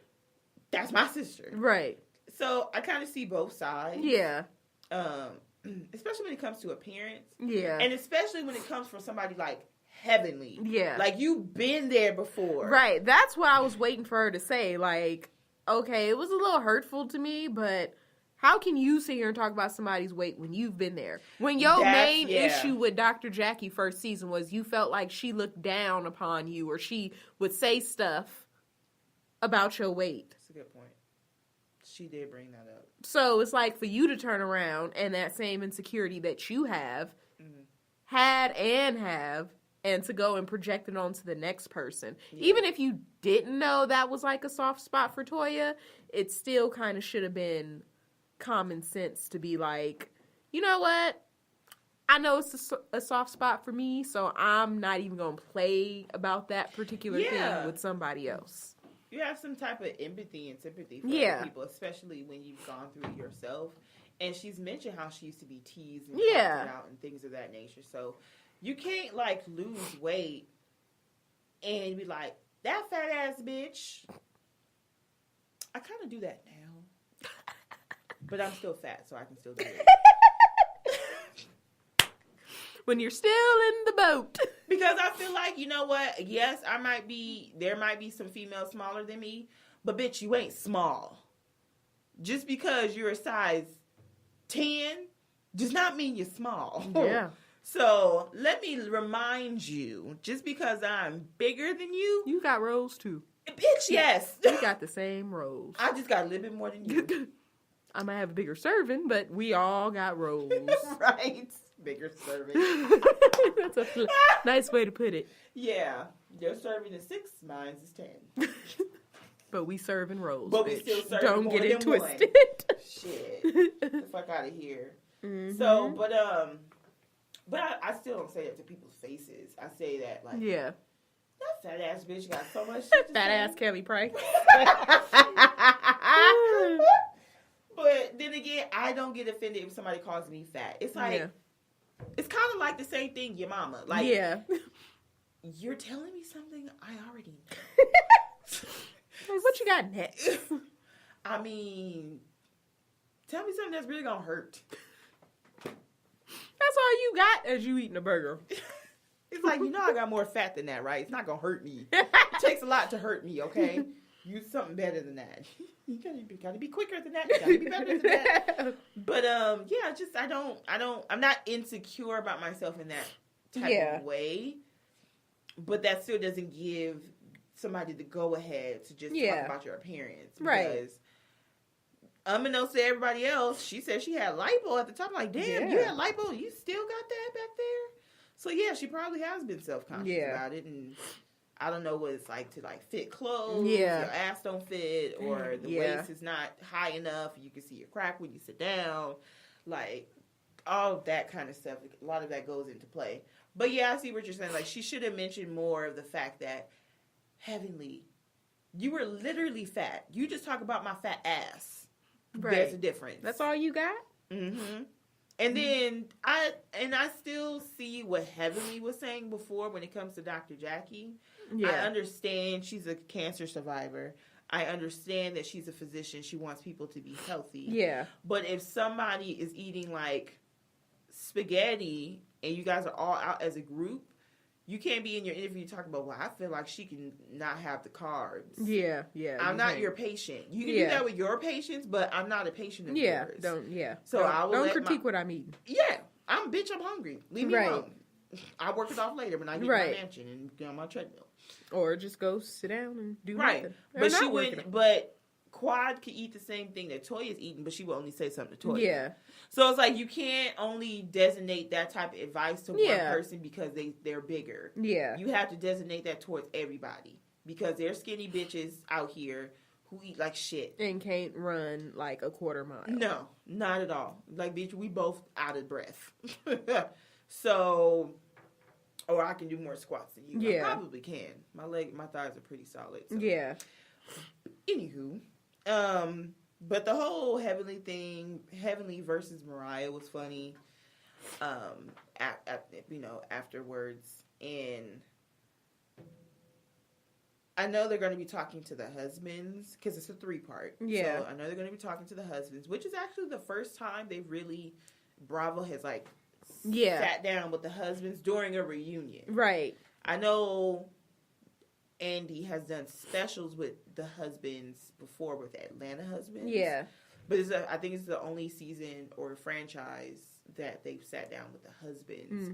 that's my sister. Right. So I kind of see both sides. Yeah. Especially when it comes to appearance. Yeah. And especially when it comes from somebody like Heavenly. Yeah. Like, you've been there before. Right. That's what I was waiting for her to say. Like, okay, it was a little hurtful to me, but how can you sit here and talk about somebody's weight when you've been there? When your main issue with Dr. Jackie first season was you felt like she looked down upon you or she would say stuff about your weight. That's a good point. She did bring that up. So it's like for you to turn around and that same insecurity that you have, had and have, and to go and project it onto the next person. Yeah. Even if you didn't know that was like a soft spot for Toya, it still kind of should have been common sense to be like, you know what? I know it's a soft spot for me, so I'm not even going to play about that particular thing with somebody else. You have some type of empathy and sympathy for other people, especially when you've gone through it yourself. And she's mentioned how she used to be teased and talked out and things of that nature. So you can't, like, lose weight and be like, that fat ass bitch. I kind of do that now. But I'm still fat, so I can still do it. When you're still in the boat. Because I feel like, you know what? Yes, there might be some females smaller than me, but bitch, you ain't small. Just because you're a size 10 does not mean you're small. Yeah. So let me remind you, just because I'm bigger than you. You got rolls too. Bitch, yes. We got the same rolls. I just got a little bit more than you. I might have a bigger serving, but we all got rolls. Right. Bigger serving. That's a nice way to put it. Yeah. Your serving is 6, mine is 10. But we serving rolls. But we still serving Don't more get it than twisted. One. Shit. Get the fuck out of here. Mm-hmm. So, but I still don't say that to people's faces. I say that like, that fat ass bitch got so much shit to fat say. Ass Kelly Price. But then again, I don't get offended if somebody calls me fat. It's like, it's kind of like the same thing your mama. Like, you're telling me something I already know. Like, what you got next? I mean, tell me something that's really gonna hurt. That's all you got as you eating a burger. It's like, you know I got more fat than that, right? It's not gonna hurt me. It takes a lot to hurt me, okay? Use something better than that. You gotta be quicker than that. You gotta be better than that. But I'm not insecure about myself in that type of way. But that still doesn't give somebody the go ahead to just talk about your appearance. Because unbeknownst to everybody else, she said she had lipo at the time. Like, damn, you had lipo, you still got that back there? So yeah, she probably has been self-conscious about it, and I don't know what it's like to like fit clothes. Your ass don't fit, or the waist is not high enough. You can see your crack when you sit down. Like, all of that kind of stuff. A lot of that goes into play. But yeah, I see what you're saying. Like, she should have mentioned more of the fact that, Heavenly, you were literally fat. You just talk about my fat ass. Right. There's a difference. That's all you got? Mm-hmm. And then I still see what Heavenly was saying before when it comes to Dr. Jackie. Yeah. I understand she's a cancer survivor. I understand that she's a physician. She wants people to be healthy. Yeah. But if somebody is eating like spaghetti and you guys are all out as a group, you can't be in your interview talking about, well, I feel like she can not have the carbs. Yeah, yeah. I'm not your patient. You can do that with your patients, but I'm not a patient of yours. So don't critique what I'm eating. Yeah. I'm hungry. Leave me alone. I'll work it off later when I get my mansion and get on my treadmill. Or just go sit down and do nothing. But she wouldn't, but Quad could eat the same thing that Toya's eating, but she will only say something to Toya. Yeah. So it's like you can't only designate that type of advice to one person because they're bigger. Yeah. You have to designate that towards everybody because there's skinny bitches out here who eat like shit. And can't run like a quarter mile. No, not at all. Like, bitch, we both out of breath. So, or I can do more squats than you. Yeah. I probably can. My thighs are pretty solid. So. Yeah. Anywho. But the whole Heavenly thing, Heavenly versus Mariah was funny. Afterwards, and I know they're going to be talking to the husbands because it's a 3-part. Yeah. So I know they're going to be talking to the husbands, which is actually the first time Bravo has sat down with the husbands during a reunion. Right. I know Andy has done specials with the husbands before with Atlanta Husbands. Yeah. But I think it's the only season or franchise that they've sat down with the husbands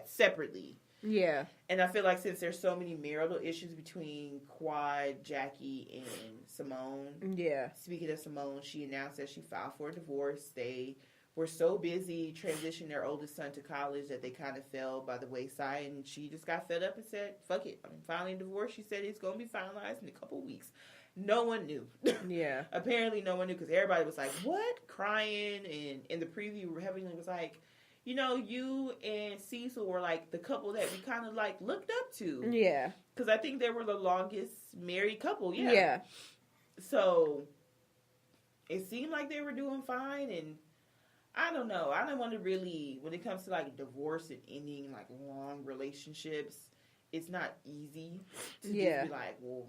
separately. Yeah. And I feel like since there's so many marital issues between Quad, Jackie, and Simone. Yeah. Speaking of Simone, she announced that she filed for a divorce. They were so busy transitioning their oldest son to college that they kind of fell by the wayside. And she just got fed up and said, fuck it, I'm filing a divorce. She said it's going to be finalized in a couple of weeks. No one knew. Yeah. Apparently no one knew because everybody was like, what? Crying. And in the preview, Heavenly was like, you know, you and Cecil were like the couple that we kind of like looked up to. Yeah. Because I think they were the longest married couple. Yeah. Yeah. So it seemed like they were doing fine. And I don't know. I don't want to really, when it comes to like divorce and ending like long relationships, it's not easy to just be like, well,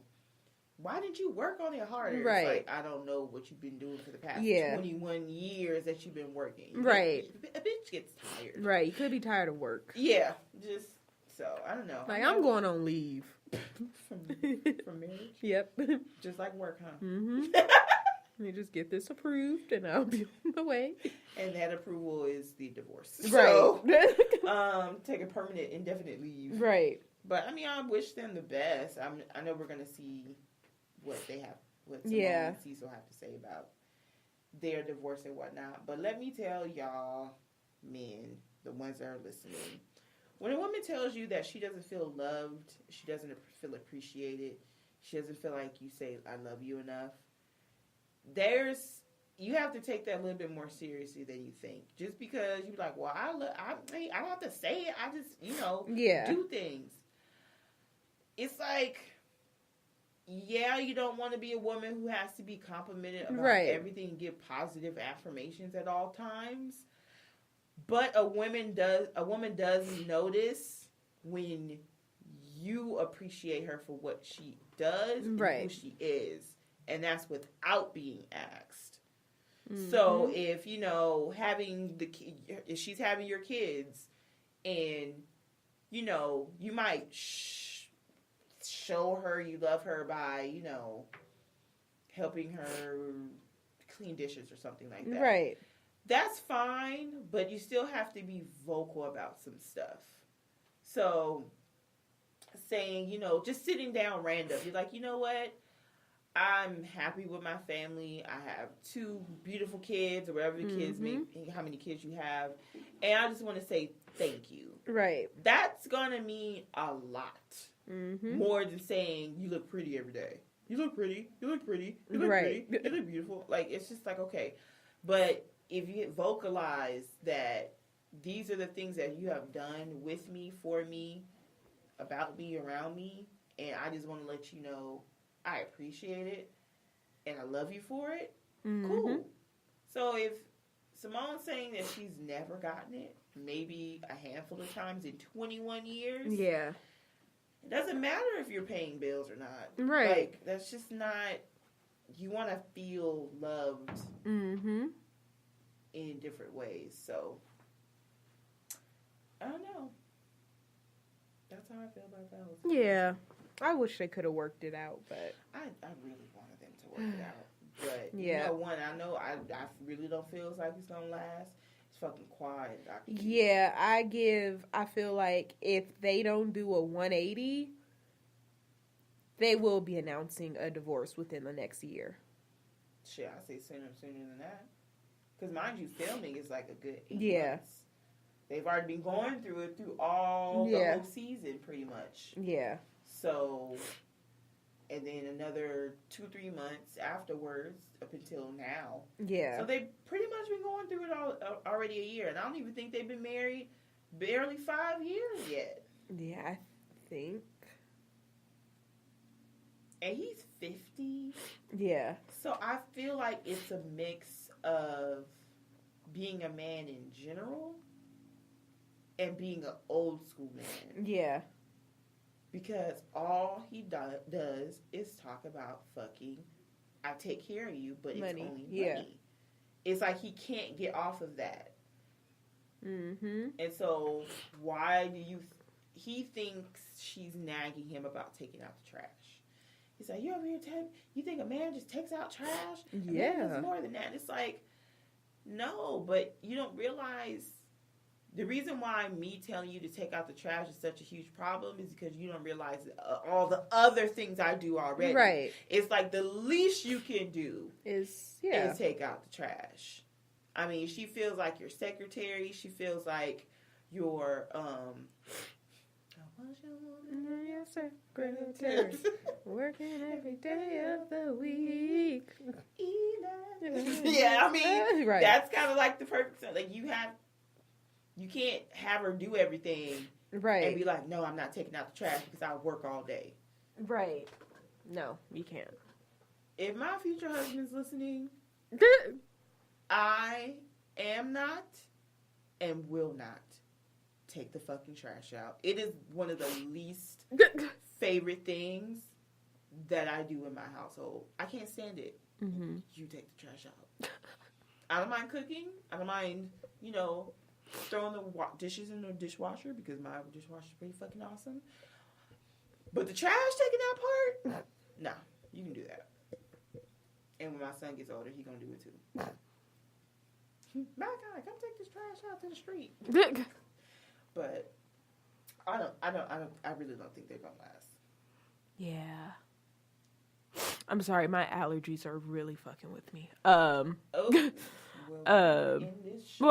why didn't you work on it harder? Right. It's like, I don't know what you've been doing for the past 21 years that you've been working. Right. A bitch gets tired. Right. You could be tired of work. Yeah. Just, so, I don't know. Like, I'm going on leave. from marriage? Yep. Just like work, huh? Mm-hmm. You just get this approved and I'll be on the way. And that approval is the divorce. Right. So, take a permanent indefinite leave. Right. But, I mean, I wish them the best. I know we're going to see what Simone and Cecil have to say about their divorce and whatnot. But let me tell y'all, men, the ones that are listening, when a woman tells you that she doesn't feel loved, she doesn't feel appreciated, she doesn't feel like you say, I love you enough, you have to take that a little bit more seriously than you think. Just because you're like, well, I don't have to say it. I just, do things. It's like, yeah, you don't want to be a woman who has to be complimented about everything and give positive affirmations at all times. But a woman does notice when you appreciate her for what she does and who she is. And that's without being asked. Mm-hmm. So if, if she's having your kids and, you might show her you love her by, helping her clean dishes or something like that. Right. That's fine, but you still have to be vocal about some stuff. So saying, just sitting down random. You're like, you know what? I'm happy with my family. I have 2 beautiful kids, or whatever the kids make, how many kids you have. And I just want to say thank you. Right. That's going to mean a lot. Mm-hmm. More than saying, you look pretty every day. You look pretty. You look pretty. You look pretty. You look beautiful. Like, it's just like, okay. But if you vocalize that these are the things that you have done with me, for me, about me, around me, and I just want to let you know I appreciate it, and I love you for it. Mm-hmm. Cool. So if Simone's saying that she's never gotten it, maybe a handful of times in 21 years. Yeah. It doesn't matter if you're paying bills or not. Right. Like, that's just not, you want to feel loved in different ways. So, I don't know. That's how I feel about that. Yeah. I wish they could have worked it out, but I really wanted them to work it out. But I really don't feel like it's gonna last. It's fucking quiet. Yeah, I feel like if they don't do a 180, they will be announcing a divorce within the next year. Shit, I say sooner than that. Because mind you, filming is like a good 8 months. They've already been going through it through all the whole season, pretty much. Yeah. So, and then another 2-3 months afterwards, up until now. Yeah. So they've pretty much been going through it already a year. And I don't even think they've been married barely 5 years yet. Yeah, I think. And he's 50. Yeah. So I feel like it's a mix of being a man in general and being an old school man. Yeah. Because all he does is talk about fucking, I take care of you, but money. It's only money. Yeah. It's like he can't get off of that. Mm-hmm. And so he thinks she's nagging him about taking out the trash. He's like, you over here you think a man just takes out trash? Yeah. Man does more than that. It's like, no, but you don't realize The reason why me telling you to take out the trash is such a huge problem is because you don't realize all the other things I do already. Right. It's like the least you can do is take out the trash. I mean, she feels like your secretary. She feels like your secretary working every day of the week. Yeah, I mean, right. That's kind of like the perfect thing. Like you can't have her do everything, right? And be like, no, I'm not taking out the trash because I work all day. Right. No, you can't. If my future husband's listening, I am not and will not take the fucking trash out. It is one of the least favorite things that I do in my household. I can't stand it. Mm-hmm. You take the trash out. I don't mind cooking. I don't mind, throwing the dishes in the dishwasher because my dishwasher is pretty fucking awesome. But the trash taking out part, nah, you can do that. And when my son gets older, he gonna do it too. My God, come take this trash out to the street. But I really don't think they're gonna last. Yeah. I'm sorry, my allergies are really fucking with me. Well,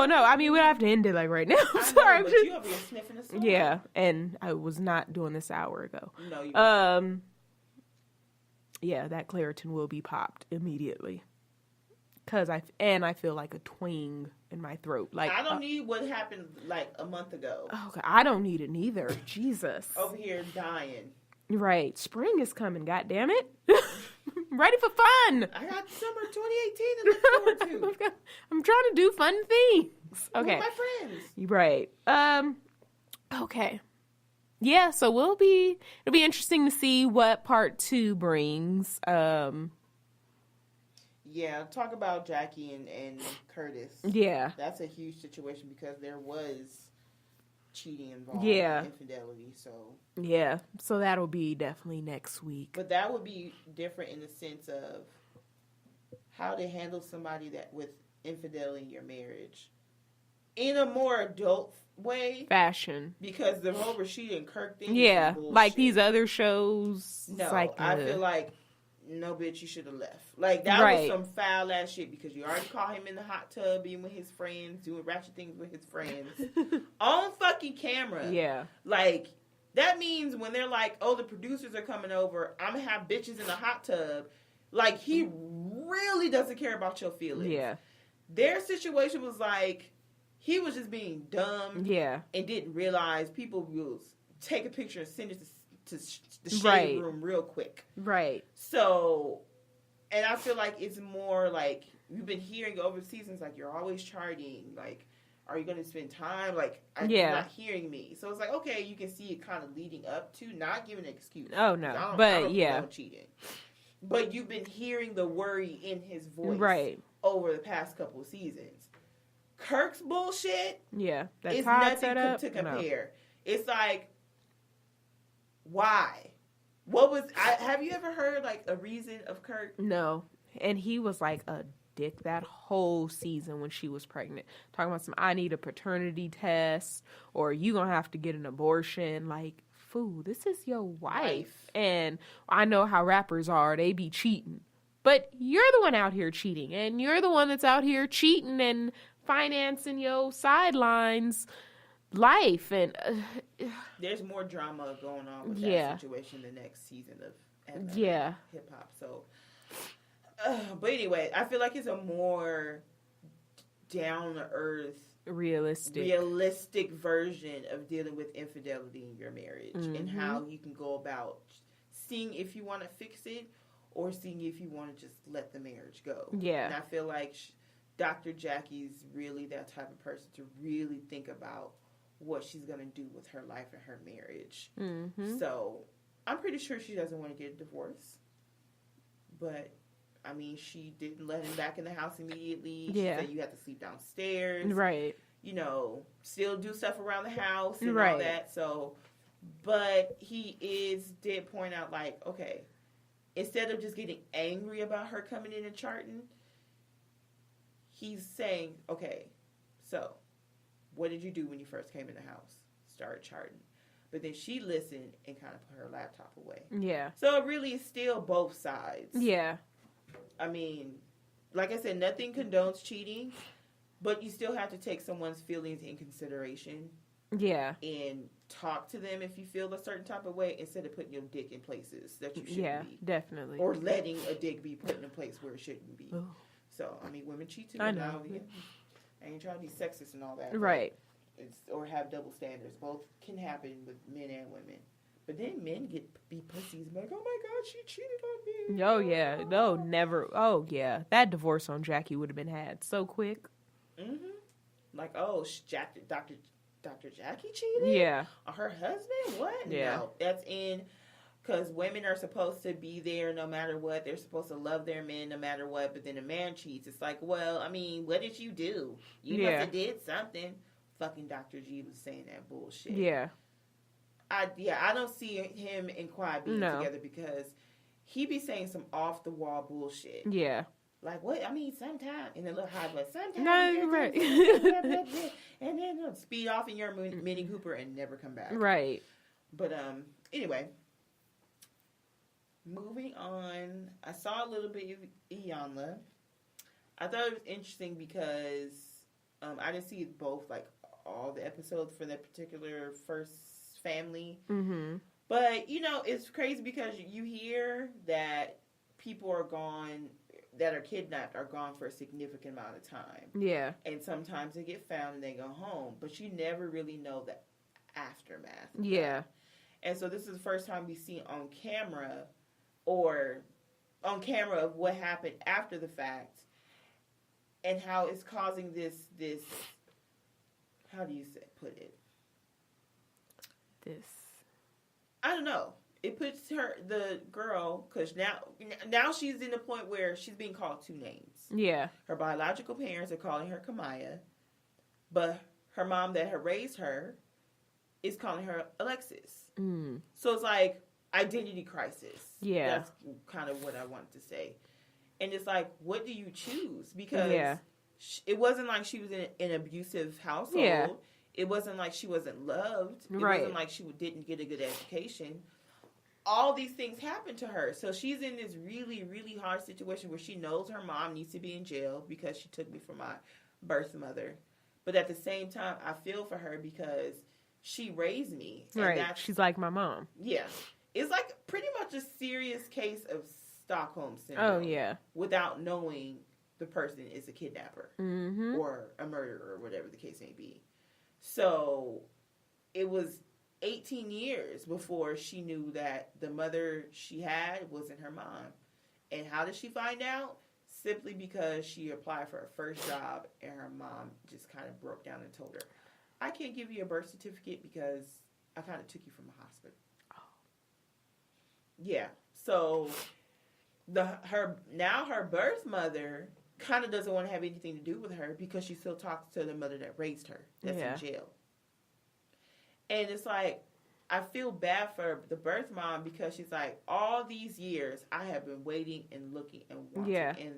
no, I mean we don't have to end it like right now. I'm sorry, but you over here sniffing the song. Yeah, and I was not doing this an hour ago. No, you weren't. Yeah, that Claritin will be popped immediately. Cause I feel like a twang in my throat. Like I don't need what happened like a month ago. Oh, God, I don't need it neither. Jesus, over here dying. Right, spring is coming. God damn it, ready for fun. I got summer 2018 to look forward to. I'm trying to do fun things. Okay, with my friends. Right. Okay. Yeah. So it'll be interesting to see what part 2 brings. Yeah, talk about Jackie and Curtis. Yeah. That's a huge situation because there was cheating involved. Yeah. Infidelity, so. Yeah, so that'll be definitely next week. But that would be different in the sense of how to handle somebody that with infidelity in your marriage. In a more adult fashion. Because the whole Rashida and Kirk thing is like these other shows. No, like I feel like, no, bitch, you should have left. Like, that was some foul ass shit because you already caught him in the hot tub being with his friends, doing ratchet things with his friends. On fucking camera. Yeah. Like, that means when they're like, oh, the producers are coming over, I'm going to have bitches in the hot tub. Like, he really doesn't care about your feelings. Yeah. Their situation was like, he was just being dumb. Yeah. And didn't realize people will take a picture and send it to the shade room real quick. Right. So, and I feel like it's more like, you've been hearing over the seasons, like, you're always charting. Like, are you going to spend time? Like, you're not hearing me. So it's like, okay, you can see it kind of leading up to, not giving an excuse. Oh, no. I don't cheating. But you've been hearing the worry in his voice. Right. Over the past couple of seasons. Kirk's bullshit. Yeah. That's nothing to compare. No. It's like, why? What was have you ever heard like a reason of Kirk? No. And he was like a dick that whole season when she was pregnant. Talking about I need a paternity test or you gonna have to get an abortion. Like, fool, this is your wife. And I know how rappers are, they be cheating. But you're the one out here cheating and you're the one that's out here cheating and financing your sidelines life and there's more drama going on with that situation the next season of hip hop. So but anyway, I feel like it's a more down to earth realistic version of dealing with infidelity in your marriage and how you can go about seeing if you want to fix it or seeing if you want to just let the marriage go. Yeah. And I feel like Dr. Jackie's really that type of person to really think about what she's going to do with her life and her marriage. Mm-hmm. So I'm pretty sure she doesn't want to get a divorce. But, I mean, she didn't let him back in the house immediately. She said you have to sleep downstairs. Right. You know, still do stuff around the house and all that. So, but he did point out, like, okay, instead of just getting angry about her coming in and charting, he's saying, okay, so what did you do when you first came in the house? Started charting. But then she listened and kind of put her laptop away. Yeah. So it really is still both sides. Yeah. I mean, like I said, nothing condones cheating, but you still have to take someone's feelings in consideration. Yeah. And talk to them if you feel a certain type of way instead of putting your dick in places that you shouldn't be. Yeah, definitely. Or letting a dick be put in a place where it shouldn't be. Ooh. So, I mean, women cheat too. I know. I ain't trying to be sexist and all that. Right. Or have double standards. Both can happen with men and women. But then men be pussies and be like, oh my God, she cheated on me. Oh, yeah. No, never. Oh, yeah. That divorce on Jackie would have been had so quick. Mm-hmm. Like, oh, Dr. Jackie cheated? Yeah. On her husband? What? Yeah. No, that's in... Because women are supposed to be there no matter what. They're supposed to love their men no matter what. But then a man cheats. It's like, well, I mean, what did you do? You must have did something. Fucking Dr. G was saying that bullshit. Yeah. I don't see him and Quad being together because he be saying some off-the-wall bullshit. Yeah. Like, what? I mean, sometimes. In a little high voice. Sometimes. No, you're right. And then speed off in your Mini Cooper and never come back. Right. But, anyway... Moving on, I saw a little bit of Iyanla. I thought it was interesting because I didn't see both, like, all the episodes for that particular first family. Mm-hmm. But, you know, it's crazy because you hear that people are gone, that are kidnapped, are gone for a significant amount of time. Yeah. And sometimes they get found and they go home. But you never really know the aftermath. Yeah. And so this is the first time we see on camera... or on camera of what happened after the fact and how it's causing this how do you put it? I don't know. It puts the girl, because now she's in the point where she's being called two names. Yeah. Her biological parents are calling her Kamaya, but her mom that had raised her is calling her Alexis. Mm. So it's like, identity crisis. Yeah. That's kind of what I wanted to say. And it's like, what do you choose? Because it wasn't like she was in an abusive household. Yeah. It wasn't like she wasn't loved. It wasn't like she didn't get a good education. All these things happened to her. So she's in this really, really hard situation where she knows her mom needs to be in jail because she took me from my birth mother. But at the same time, I feel for her because she raised me. And she's like my mom. Yeah. It's like pretty much a serious case of Stockholm Syndrome. Oh, yeah. Without knowing the person is a kidnapper. Mm-hmm. Or a murderer, or whatever the case may be. So, it was 18 years before she knew that the mother she had wasn't her mom. And how did she find out? Simply because she applied for her first job and her mom just kind of broke down and told her, I can't give you a birth certificate because I kind of took you from a hospital. Yeah, so her birth mother kind of doesn't want to have anything to do with her because she still talks to the mother that raised her that's in jail. And it's like, I feel bad for the birth mom because she's like, all these years I have been waiting and looking and wanting. Yeah. And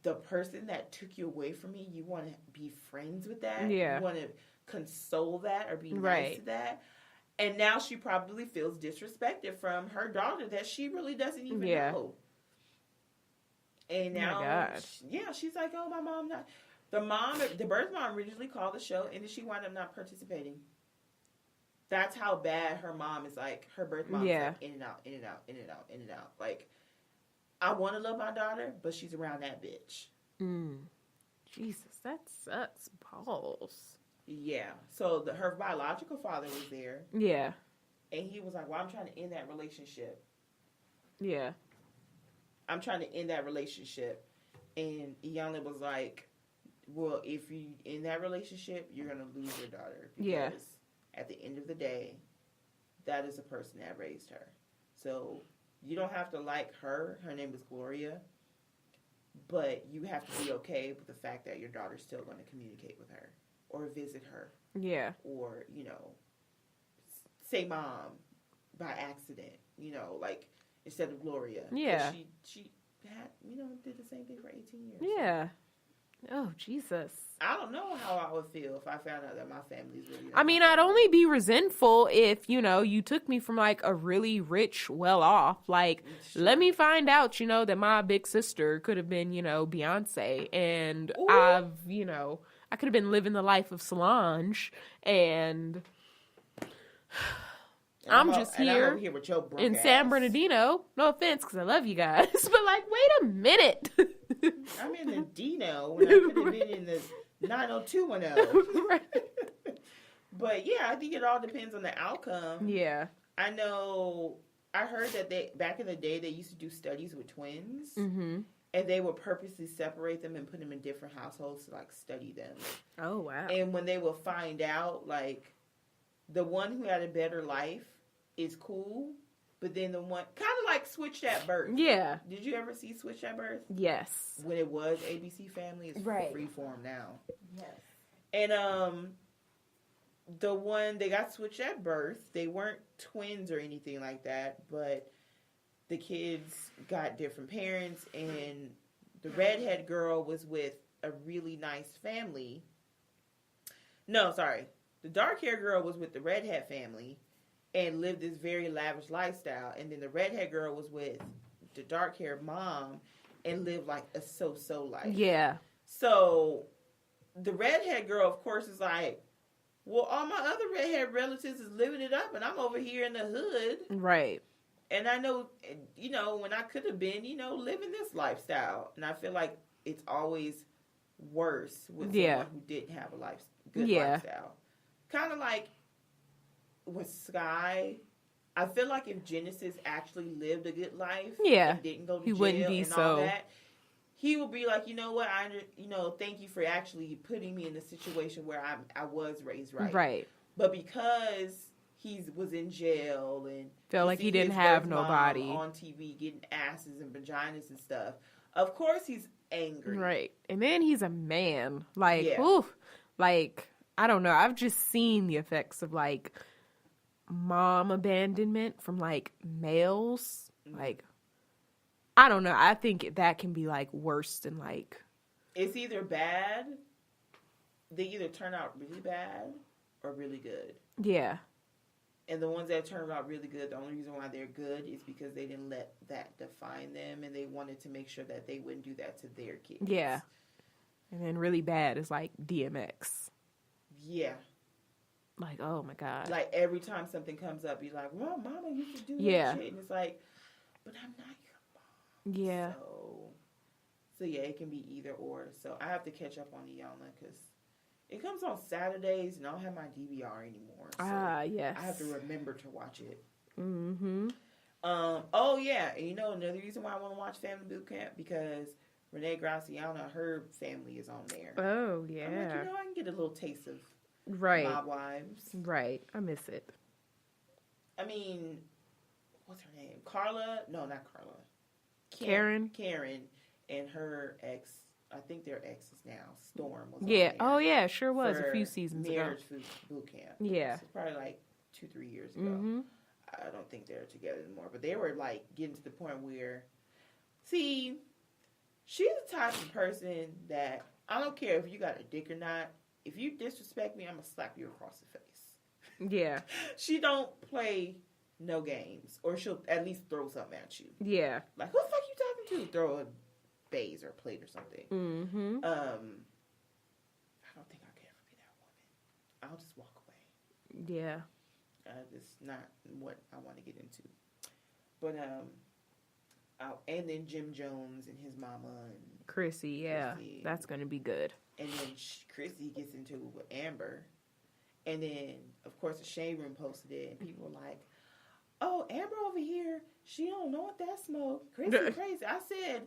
the person that took you away from me, you want to be friends with that? Yeah. You want to console that or be nice to that? And now she probably feels disrespected from her daughter that she really doesn't even know. And now, she's like, oh, my mom not. The birth mom originally called the show, and then she wound up not participating. That's how bad her mom is like. Her birth mom is like in and out, in and out, in and out, in and out. Like, I want to love my daughter, but she's around that bitch. Jesus, that sucks balls. Yeah. So her biological father was there. Yeah. And he was like, well, I'm trying to end that relationship. Yeah. I'm trying to end that relationship. And Iyanla was like, well, if you in that relationship, you're going to lose your daughter. Because at the end of the day, that is the person that raised her. So you don't have to like her. Her name is Gloria. But you have to be okay with the fact that your daughter's still going to communicate with her. Or visit her. Yeah. Or, say mom by accident. Like, instead of Gloria. Yeah. She had, did the same thing for 18 years. Yeah. Oh, Jesus. I don't know how I would feel if I found out that my family's really... I mean, I'd only be resentful if, you took me from, like, a really rich, well-off. Like, let me find out, that my big sister could have been, Beyonce. And Ooh. I could have been living the life of Solange. And I'm just here with your in San Bernardino. No offense, because I love you guys. But, like, wait a minute. I'm in the Dino when I could have been in the 90210. Right. But yeah, I think it all depends on the outcome. Yeah. I know, I heard that back in the day, they used to do studies with twins. Mm-hmm. And they would purposely separate them and put them in different households to, like, study them. Oh, wow. And when they will find out, like, the one who had a better life is cool, but then the one, kind of like Switched at Birth. Yeah. Did you ever see Switched at Birth? Yes. When it was ABC Family, it's right. Freeform now. Yes. And the one they got switched at birth, they weren't twins or anything like that, but the kids got different parents, and the redhead girl was with a really nice family. No, sorry. The dark-haired girl was with the redhead family and lived this very lavish lifestyle, and then the redhead girl was with the dark-haired mom and lived like a so-so life. Yeah. So the redhead girl, of course, is like, well, all my other redhead relatives is living it up, and I'm over here in the hood. Right. And I know, when I could have been, living this lifestyle. And I feel like it's always worse with someone who didn't have a good lifestyle. Kind of like with Sky. I feel like if Genesis actually lived a good life and didn't go to jail wouldn't be and all that, he would be like, you know what, thank you for actually putting me in a situation where I was raised right. Right. But because he was in jail and felt like he didn't have nobody on TV getting asses and vaginas and stuff, of course he's angry. Right. And then he's a man. Like, oof. Like, I don't know. I've just seen the effects of, like, mom abandonment from, like, males. Like, I don't know. I think that can be, like, worse than, like... It's either bad. They either turn out really bad or really good. Yeah. And the ones that turn out really good, the only reason why they're good is because they didn't let that define them, and they wanted to make sure that they wouldn't do that to their kids. Yeah. And then really bad is, like, DMX. Yeah. Like, oh, my God. Like, every time something comes up, you're like, well, mama used to do that shit. And it's like, but I'm not your mom. Yeah. So yeah, it can be either or. So I have to catch up on Iyanla because it comes on Saturdays, and I don't have my DVR anymore. So yes. I have to remember to watch it. Mm-hmm. Oh, yeah. And another reason why I want to watch Family Boot Camp, because Renee Graciano, her family is on there. Oh, yeah. I'm like, I can get a little taste of Mob Wives. Right. I miss it. I mean, what's her name? Carla? No, not Carla. Karen. Karen and her ex. I think they're exes now. Storm was on there. Oh, yeah. Sure was a few seasons ago. Marriage Boot Camp. Yeah. So probably like 2-3 years ago. Mm-hmm. I don't think they're together anymore. But they were like getting to the point where, see, she's the type of person that I don't care if you got a dick or not. If you disrespect me, I'm going to slap you across the face. Yeah. She don't play no games. Or she'll at least throw something at you. Yeah. Like, who the fuck you talking to? Throw a vase or a plate or something. Mm-hmm. I don't think I could ever be that woman. I'll just walk away. Yeah. It's not what I want to get into. But, and then Jim Jones and his mama and Chrissy, Chrissy. That's going to be good. And then Chrissy gets into it with Amber. And then, of course, the Shade Room posted it, and people were like, oh, Amber over here, she don't know what that smoke. Crazy. I said,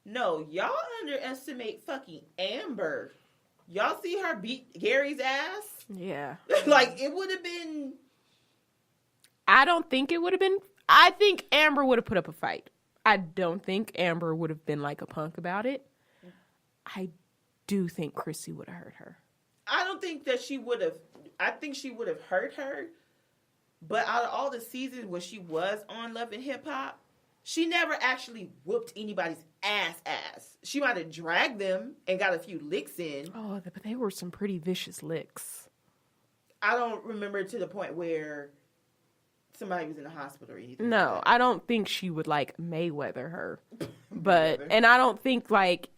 no, y'all underestimate fucking Amber. Y'all see her beat Gary's ass? Yeah. Like, it would have been... I don't think it would have been... I think Amber would have put up a fight. I don't think Amber would have been like a punk about it. I do think Chrissy would have hurt her. I don't think that she would have... I think she would have hurt her. But out of all the seasons where she was on Love and Hip Hop, She never actually whooped anybody's ass. She might have dragged them and got a few licks in. Oh, but they were some pretty vicious licks. I don't remember to the point where somebody was in the hospital or anything. No, like I don't think she would, like, Mayweather her. But, and I don't think, like,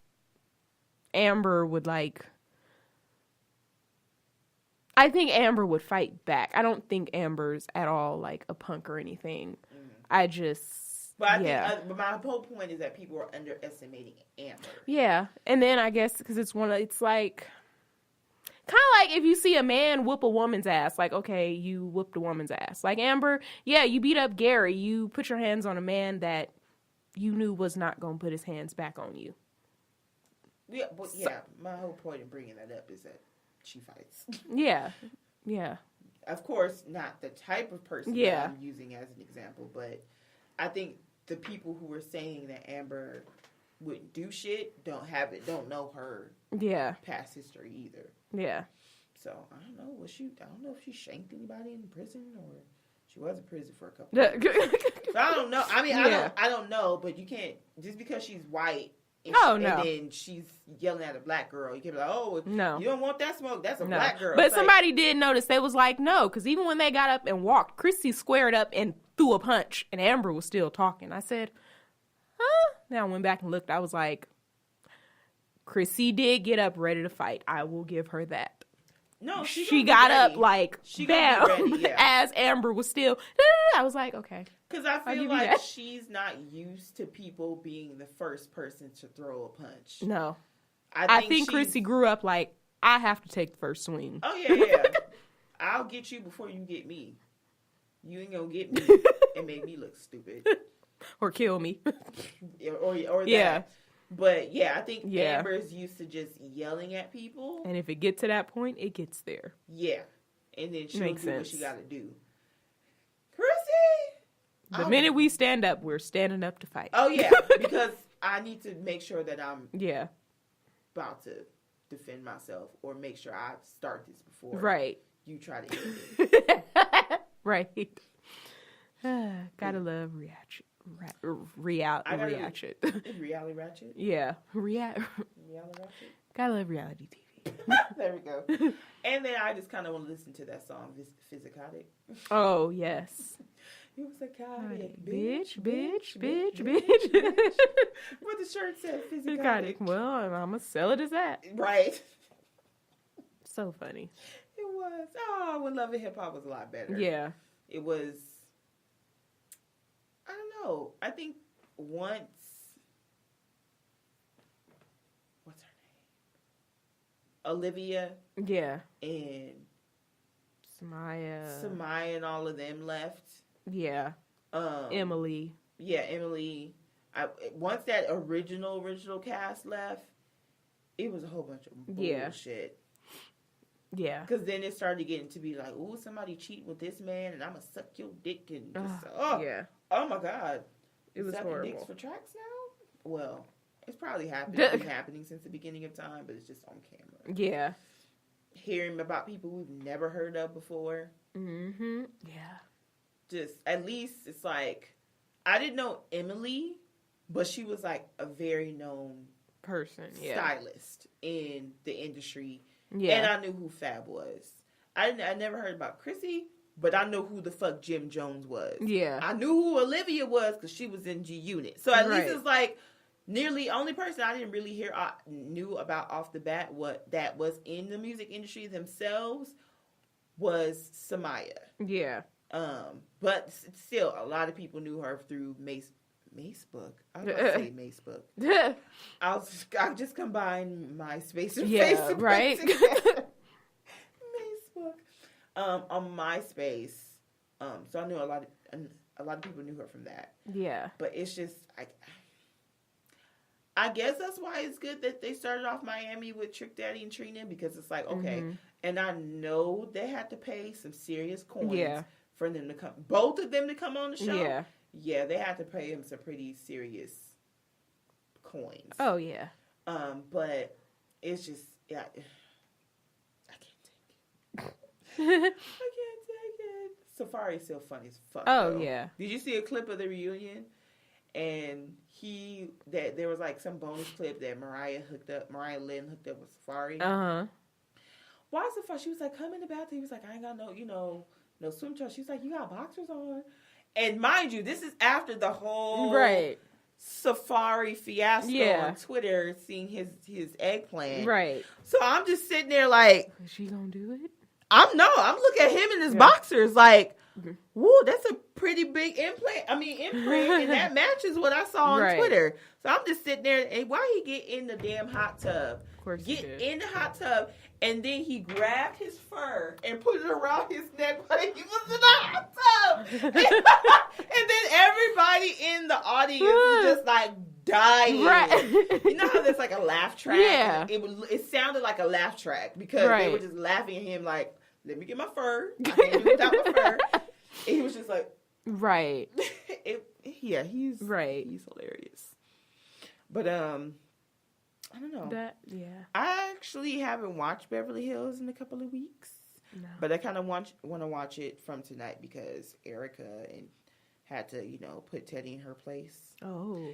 Amber would, like... I think Amber would fight back. I don't think Amber's at all, like, a punk or anything. I just... But I think, but my whole point is that people are underestimating Amber. Yeah, and then I guess because it's like kind of like if you see a man whoop a woman's ass, like, okay, you whooped a woman's ass. Like Amber, yeah, you beat up Gary, you put your hands on a man that you knew was not going to put his hands back on you. Yeah, but yeah, my whole point in bringing that up is that she fights. Yeah. Of course, not the type of person that I'm using as an example, but I think the people who were saying that Amber wouldn't do shit don't know her past history either. Yeah. So I don't know. I don't know if she shanked anybody in prison or she was in prison for a couple of years. So I don't know. I mean, I don't know, but you can't just because she's white and then she's yelling at a black girl. You can't be like, oh, no, you don't want that smoke. That's a black girl. But somebody did notice. They was like, no, because even when they got up and walked, Chrissy squared up and threw a punch, and Amber was still talking. I said, huh? Then I went back and looked. I was like, Chrissy did get up ready to fight. I will give her that. No, she got up like, bam, as Amber was still. I was like, okay. Because I feel like she's not used to people being the first person to throw a punch. No. I think Chrissy grew up like, I have to take the first swing. Oh, yeah. I'll get you before you get me. You ain't gonna get me and make me look stupid. Or kill me. or that. But, yeah, I think Amber's used to just yelling at people. And if it gets to that point, it gets there. Yeah. And then she'll do what she gotta do. The minute we stand up, we're standing up to fight. Oh, yeah. Because I need to make sure that I'm about to defend myself or make sure I start this before you try to end it. Right. Gotta love Ratchet. Reality Ratchet? Yeah. Reality Ratchet? Gotta love reality TV. There we go. And then I just kind of want to listen to that song, Physicotic. Oh, yes. You was like, bitch. What the shirt said, Physicotic. Well, I'm going to sell it as that. Right. So funny. It was. Oh, when Love and Hip Hop was a lot better. Yeah. It was, I don't know. I think once, what's her name? Olivia. Yeah. And Samaya and all of them left. Yeah. Emily. Yeah, Emily. Once that original cast left, it was a whole bunch of bullshit. Yeah. Because then it started getting to be like, ooh, somebody cheat with this man, and I'm going to suck your dick. And just, oh my God. It was sucking horrible. Dicks for tracks now? Well, it's probably been happening since the beginning of time, but it's just on camera. Yeah. Hearing about people we've never heard of before. Mm-hmm. Yeah. Just, at least it's like, I didn't know Emily, but she was like a very known person, stylist in the industry. Yeah. And I knew who Fab was. I never heard about Chrissy, but I know who the fuck Jim Jones was. Yeah. I knew who Olivia was because she was in G Unit. So at least it's like nearly only person I didn't really knew about off the bat what that was in the music industry themselves was Samaya. Yeah. But still, a lot of people knew her through Macebook. I was going to say Macebook. I just combined MySpace and Facebook. Right. Macebook. On MySpace. So I knew a lot of people knew her from that. Yeah. But it's just I guess that's why it's good that they started off Miami with Trick Daddy and Trina, because it's like, okay, and I know they had to pay some serious coins for them to come, both of them to come on the show. Yeah. Yeah, they had to pay him some pretty serious coins. Oh, yeah. But it's just, I can't take it. I can't take it. Safari's still funny as fuck. Oh, though. yeah. Did you see a clip of the reunion? and there was like some bonus clip that Mariah Lynn hooked up with Safari. Why Safari? She was like, come in the bathroom. He was like, I ain't got no swim trunks. She was like, you got boxers on. And mind you, this is after the whole Safari fiasco on Twitter, seeing his eggplant. Right. So I'm just sitting there like, is she gonna do it? I'm looking at him in his boxers like, woo, that's a pretty big imprint, and that matches what I saw on Twitter. So I'm just sitting there, and why he get in the damn hot tub? Of course get in the hot tub, and then he grabbed his fur and put it around his neck while he was in the hot tub. And then everybody in the audience was just like dying. Right. You know how there's like a laugh track? Yeah. It sounded like a laugh track because they were just laughing at him like, let me get my fur. I can't do without my fur. And he was just like, right. He's hilarious. But I don't know. I actually haven't watched Beverly Hills in a couple of weeks. No. But I kind of want to watch it from tonight because Erica had to, put Teddy in her place. Oh.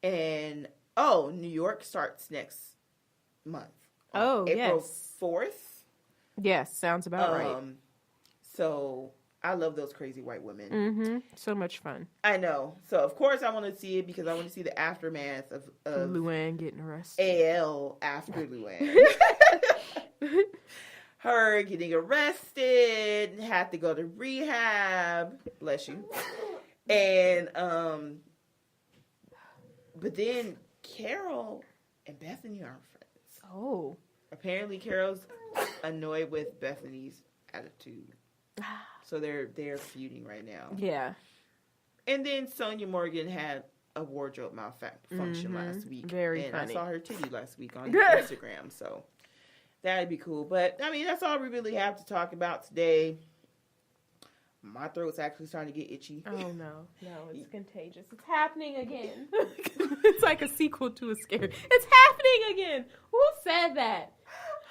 And New York starts next month. April 4th. Yes, sounds about right. So I love those crazy white women. Mm-hmm. So much fun. I know. So of course I want to see it because I want to see the aftermath of Luann getting arrested. AL after Luann. Her getting arrested, had to go to rehab. Bless you. And but then Carol and Bethany aren't friends. Oh. Apparently Carol's annoyed with Bethany's attitude. So they're feuding right now. Yeah. And then Sonia Morgan had a wardrobe malfunction last week. Very funny. I saw her titty last week on Instagram, so that'd be cool. But, that's all we really have to talk about today. My throat's actually starting to get itchy. Oh, no. No, it's contagious. It's happening again. It's like a sequel to a scare. It's happening again. Who said that?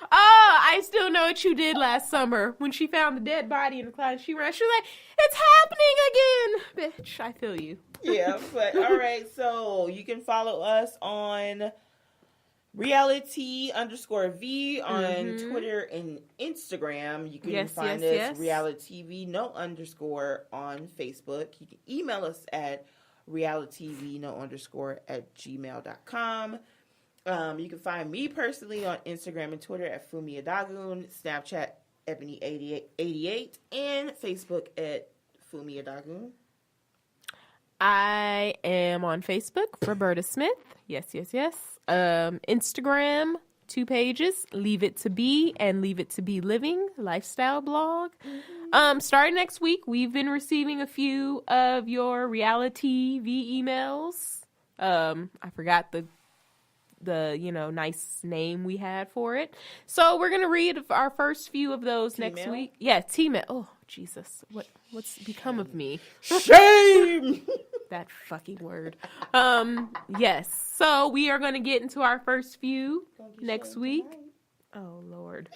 Oh, I still know what you did last summer when she found the dead body in the closet. She was like, it's happening again. Bitch, I feel you. Yeah, but all right. So you can follow us on RealiTEA_V on Twitter and Instagram. You can find us RealiTEA-V _, on Facebook. You can email us at RealiTEA-V _@gmail.com. You can find me personally on Instagram and Twitter at Funmi Adagun, Snapchat Ebony88, and Facebook at Funmi Adagun. I am on Facebook, Roberta Smith. Yes. Instagram, 2 pages, Leave It to Be and Leave It to Be Living lifestyle blog. Starting next week, we've been receiving a few of your RealiTEA-V emails. I forgot the nice name we had for it. So we're going to read our first few of those next week. Yeah, T-mail. Oh, Jesus. What's become of me? Shame! That fucking word. Yes. So we are going to get into our first few next week. Oh, Lord.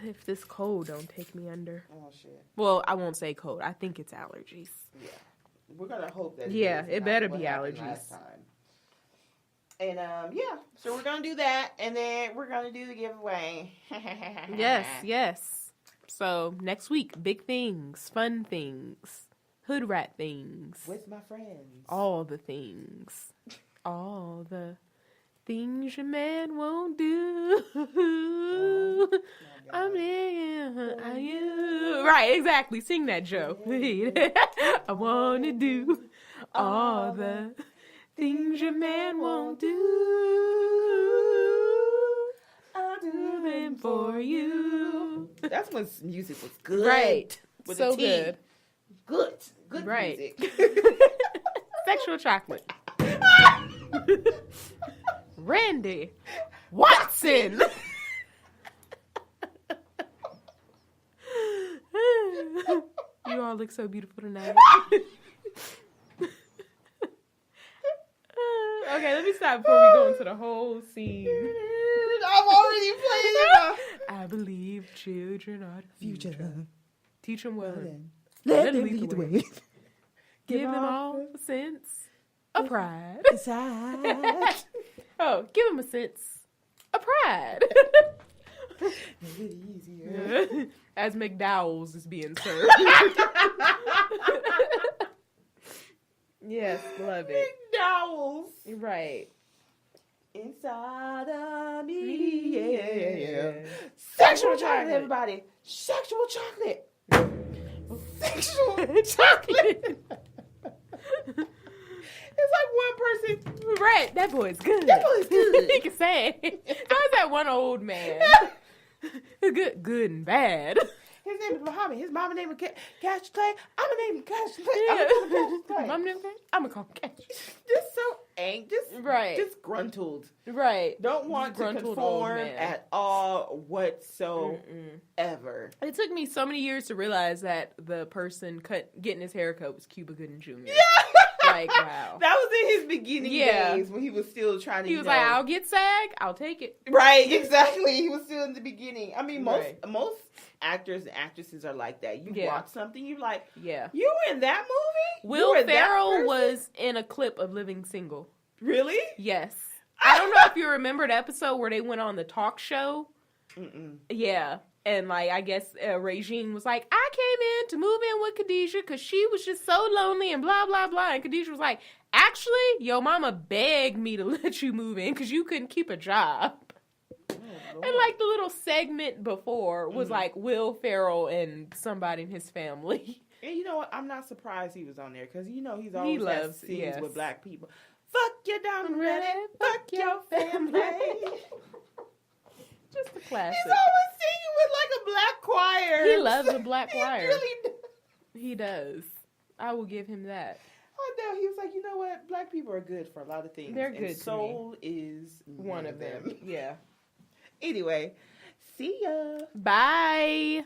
If this cold don't take me under. Oh, shit. Well, I won't say cold. I think it's allergies. Yeah. We're going to hope that it better be allergies. Last time. And, so we're going to do that, and then we're going to do the giveaway. Yes. So, next week, big things, fun things, hood rat things. With my friends. All the things. All the things your man won't do. Right, exactly. Sing that, Joe. I want to do all the things your man won't do. I'll do them for you. That's when music was good. Right. With so good. Good right. music. Sexual chocolate. Randy Watson. You all look so beautiful tonight. Okay, let me stop before we go into the whole scene. I'm already playing it. I believe children are the future. Teach them well. Let them lead the way. Give them all a sense of pride. Inside. Oh, give them a sense of pride. Make it easier. As McDowell's is being served. Yes, love it. McDowell's. Right. Inside of me. Yeah. Sexual Sexual chocolate, chocolate. everybody. Sexual chocolate. Sexual chocolate. It's like one person. Right, that boy's good. That boy's good. He can say it. So is that one old man. Good and bad. His name is Muhammad. His mama name is Cash Clay. I'm gonna name him Cash Clay. Yeah. I'm gonna call him Cash Clay. Mom name I'm gonna call him Cash. Just so angry. Right. Just gruntled. Right. Don't want to Gruntled old conform man. at all whatsoever. It took me so many years to realize that the person getting his hair cut was Cuba Gooding Jr. Yeah. Like, wow. That was in his beginning days when he was still trying to. He was like, "I'll get SAG. I'll take it." Right, exactly. He was still in the beginning. I mean, Right. most actors and actresses are like that. You watch something, you're like, Yeah. you were in that movie? Will Ferrell was in a clip of Living Single. Really? Yes. I don't know if you remember the episode where they went on the talk show. Mm-mm. Yeah. And, like, I guess Regine was like, I came in to move in with Khadijah because she was just so lonely and blah, blah, blah. And Khadijah was like, actually, your mama begged me to let you move in because you couldn't keep a job. Oh, And, like, the little segment before was, like, Will Ferrell and somebody in his family. And you know what? I'm not surprised he was on there because, you know, he's always loves scenes yes. with black people. Fuck your down ready. Fuck your family. Just a classic. He's always singing with like a black choir. He loves a black choir. He really does. He does. I will give him that. I know. He was like, you know what? Black people are good for a lot of things. They're good And to soul is One of them. Yeah. Anyway, see ya. Bye.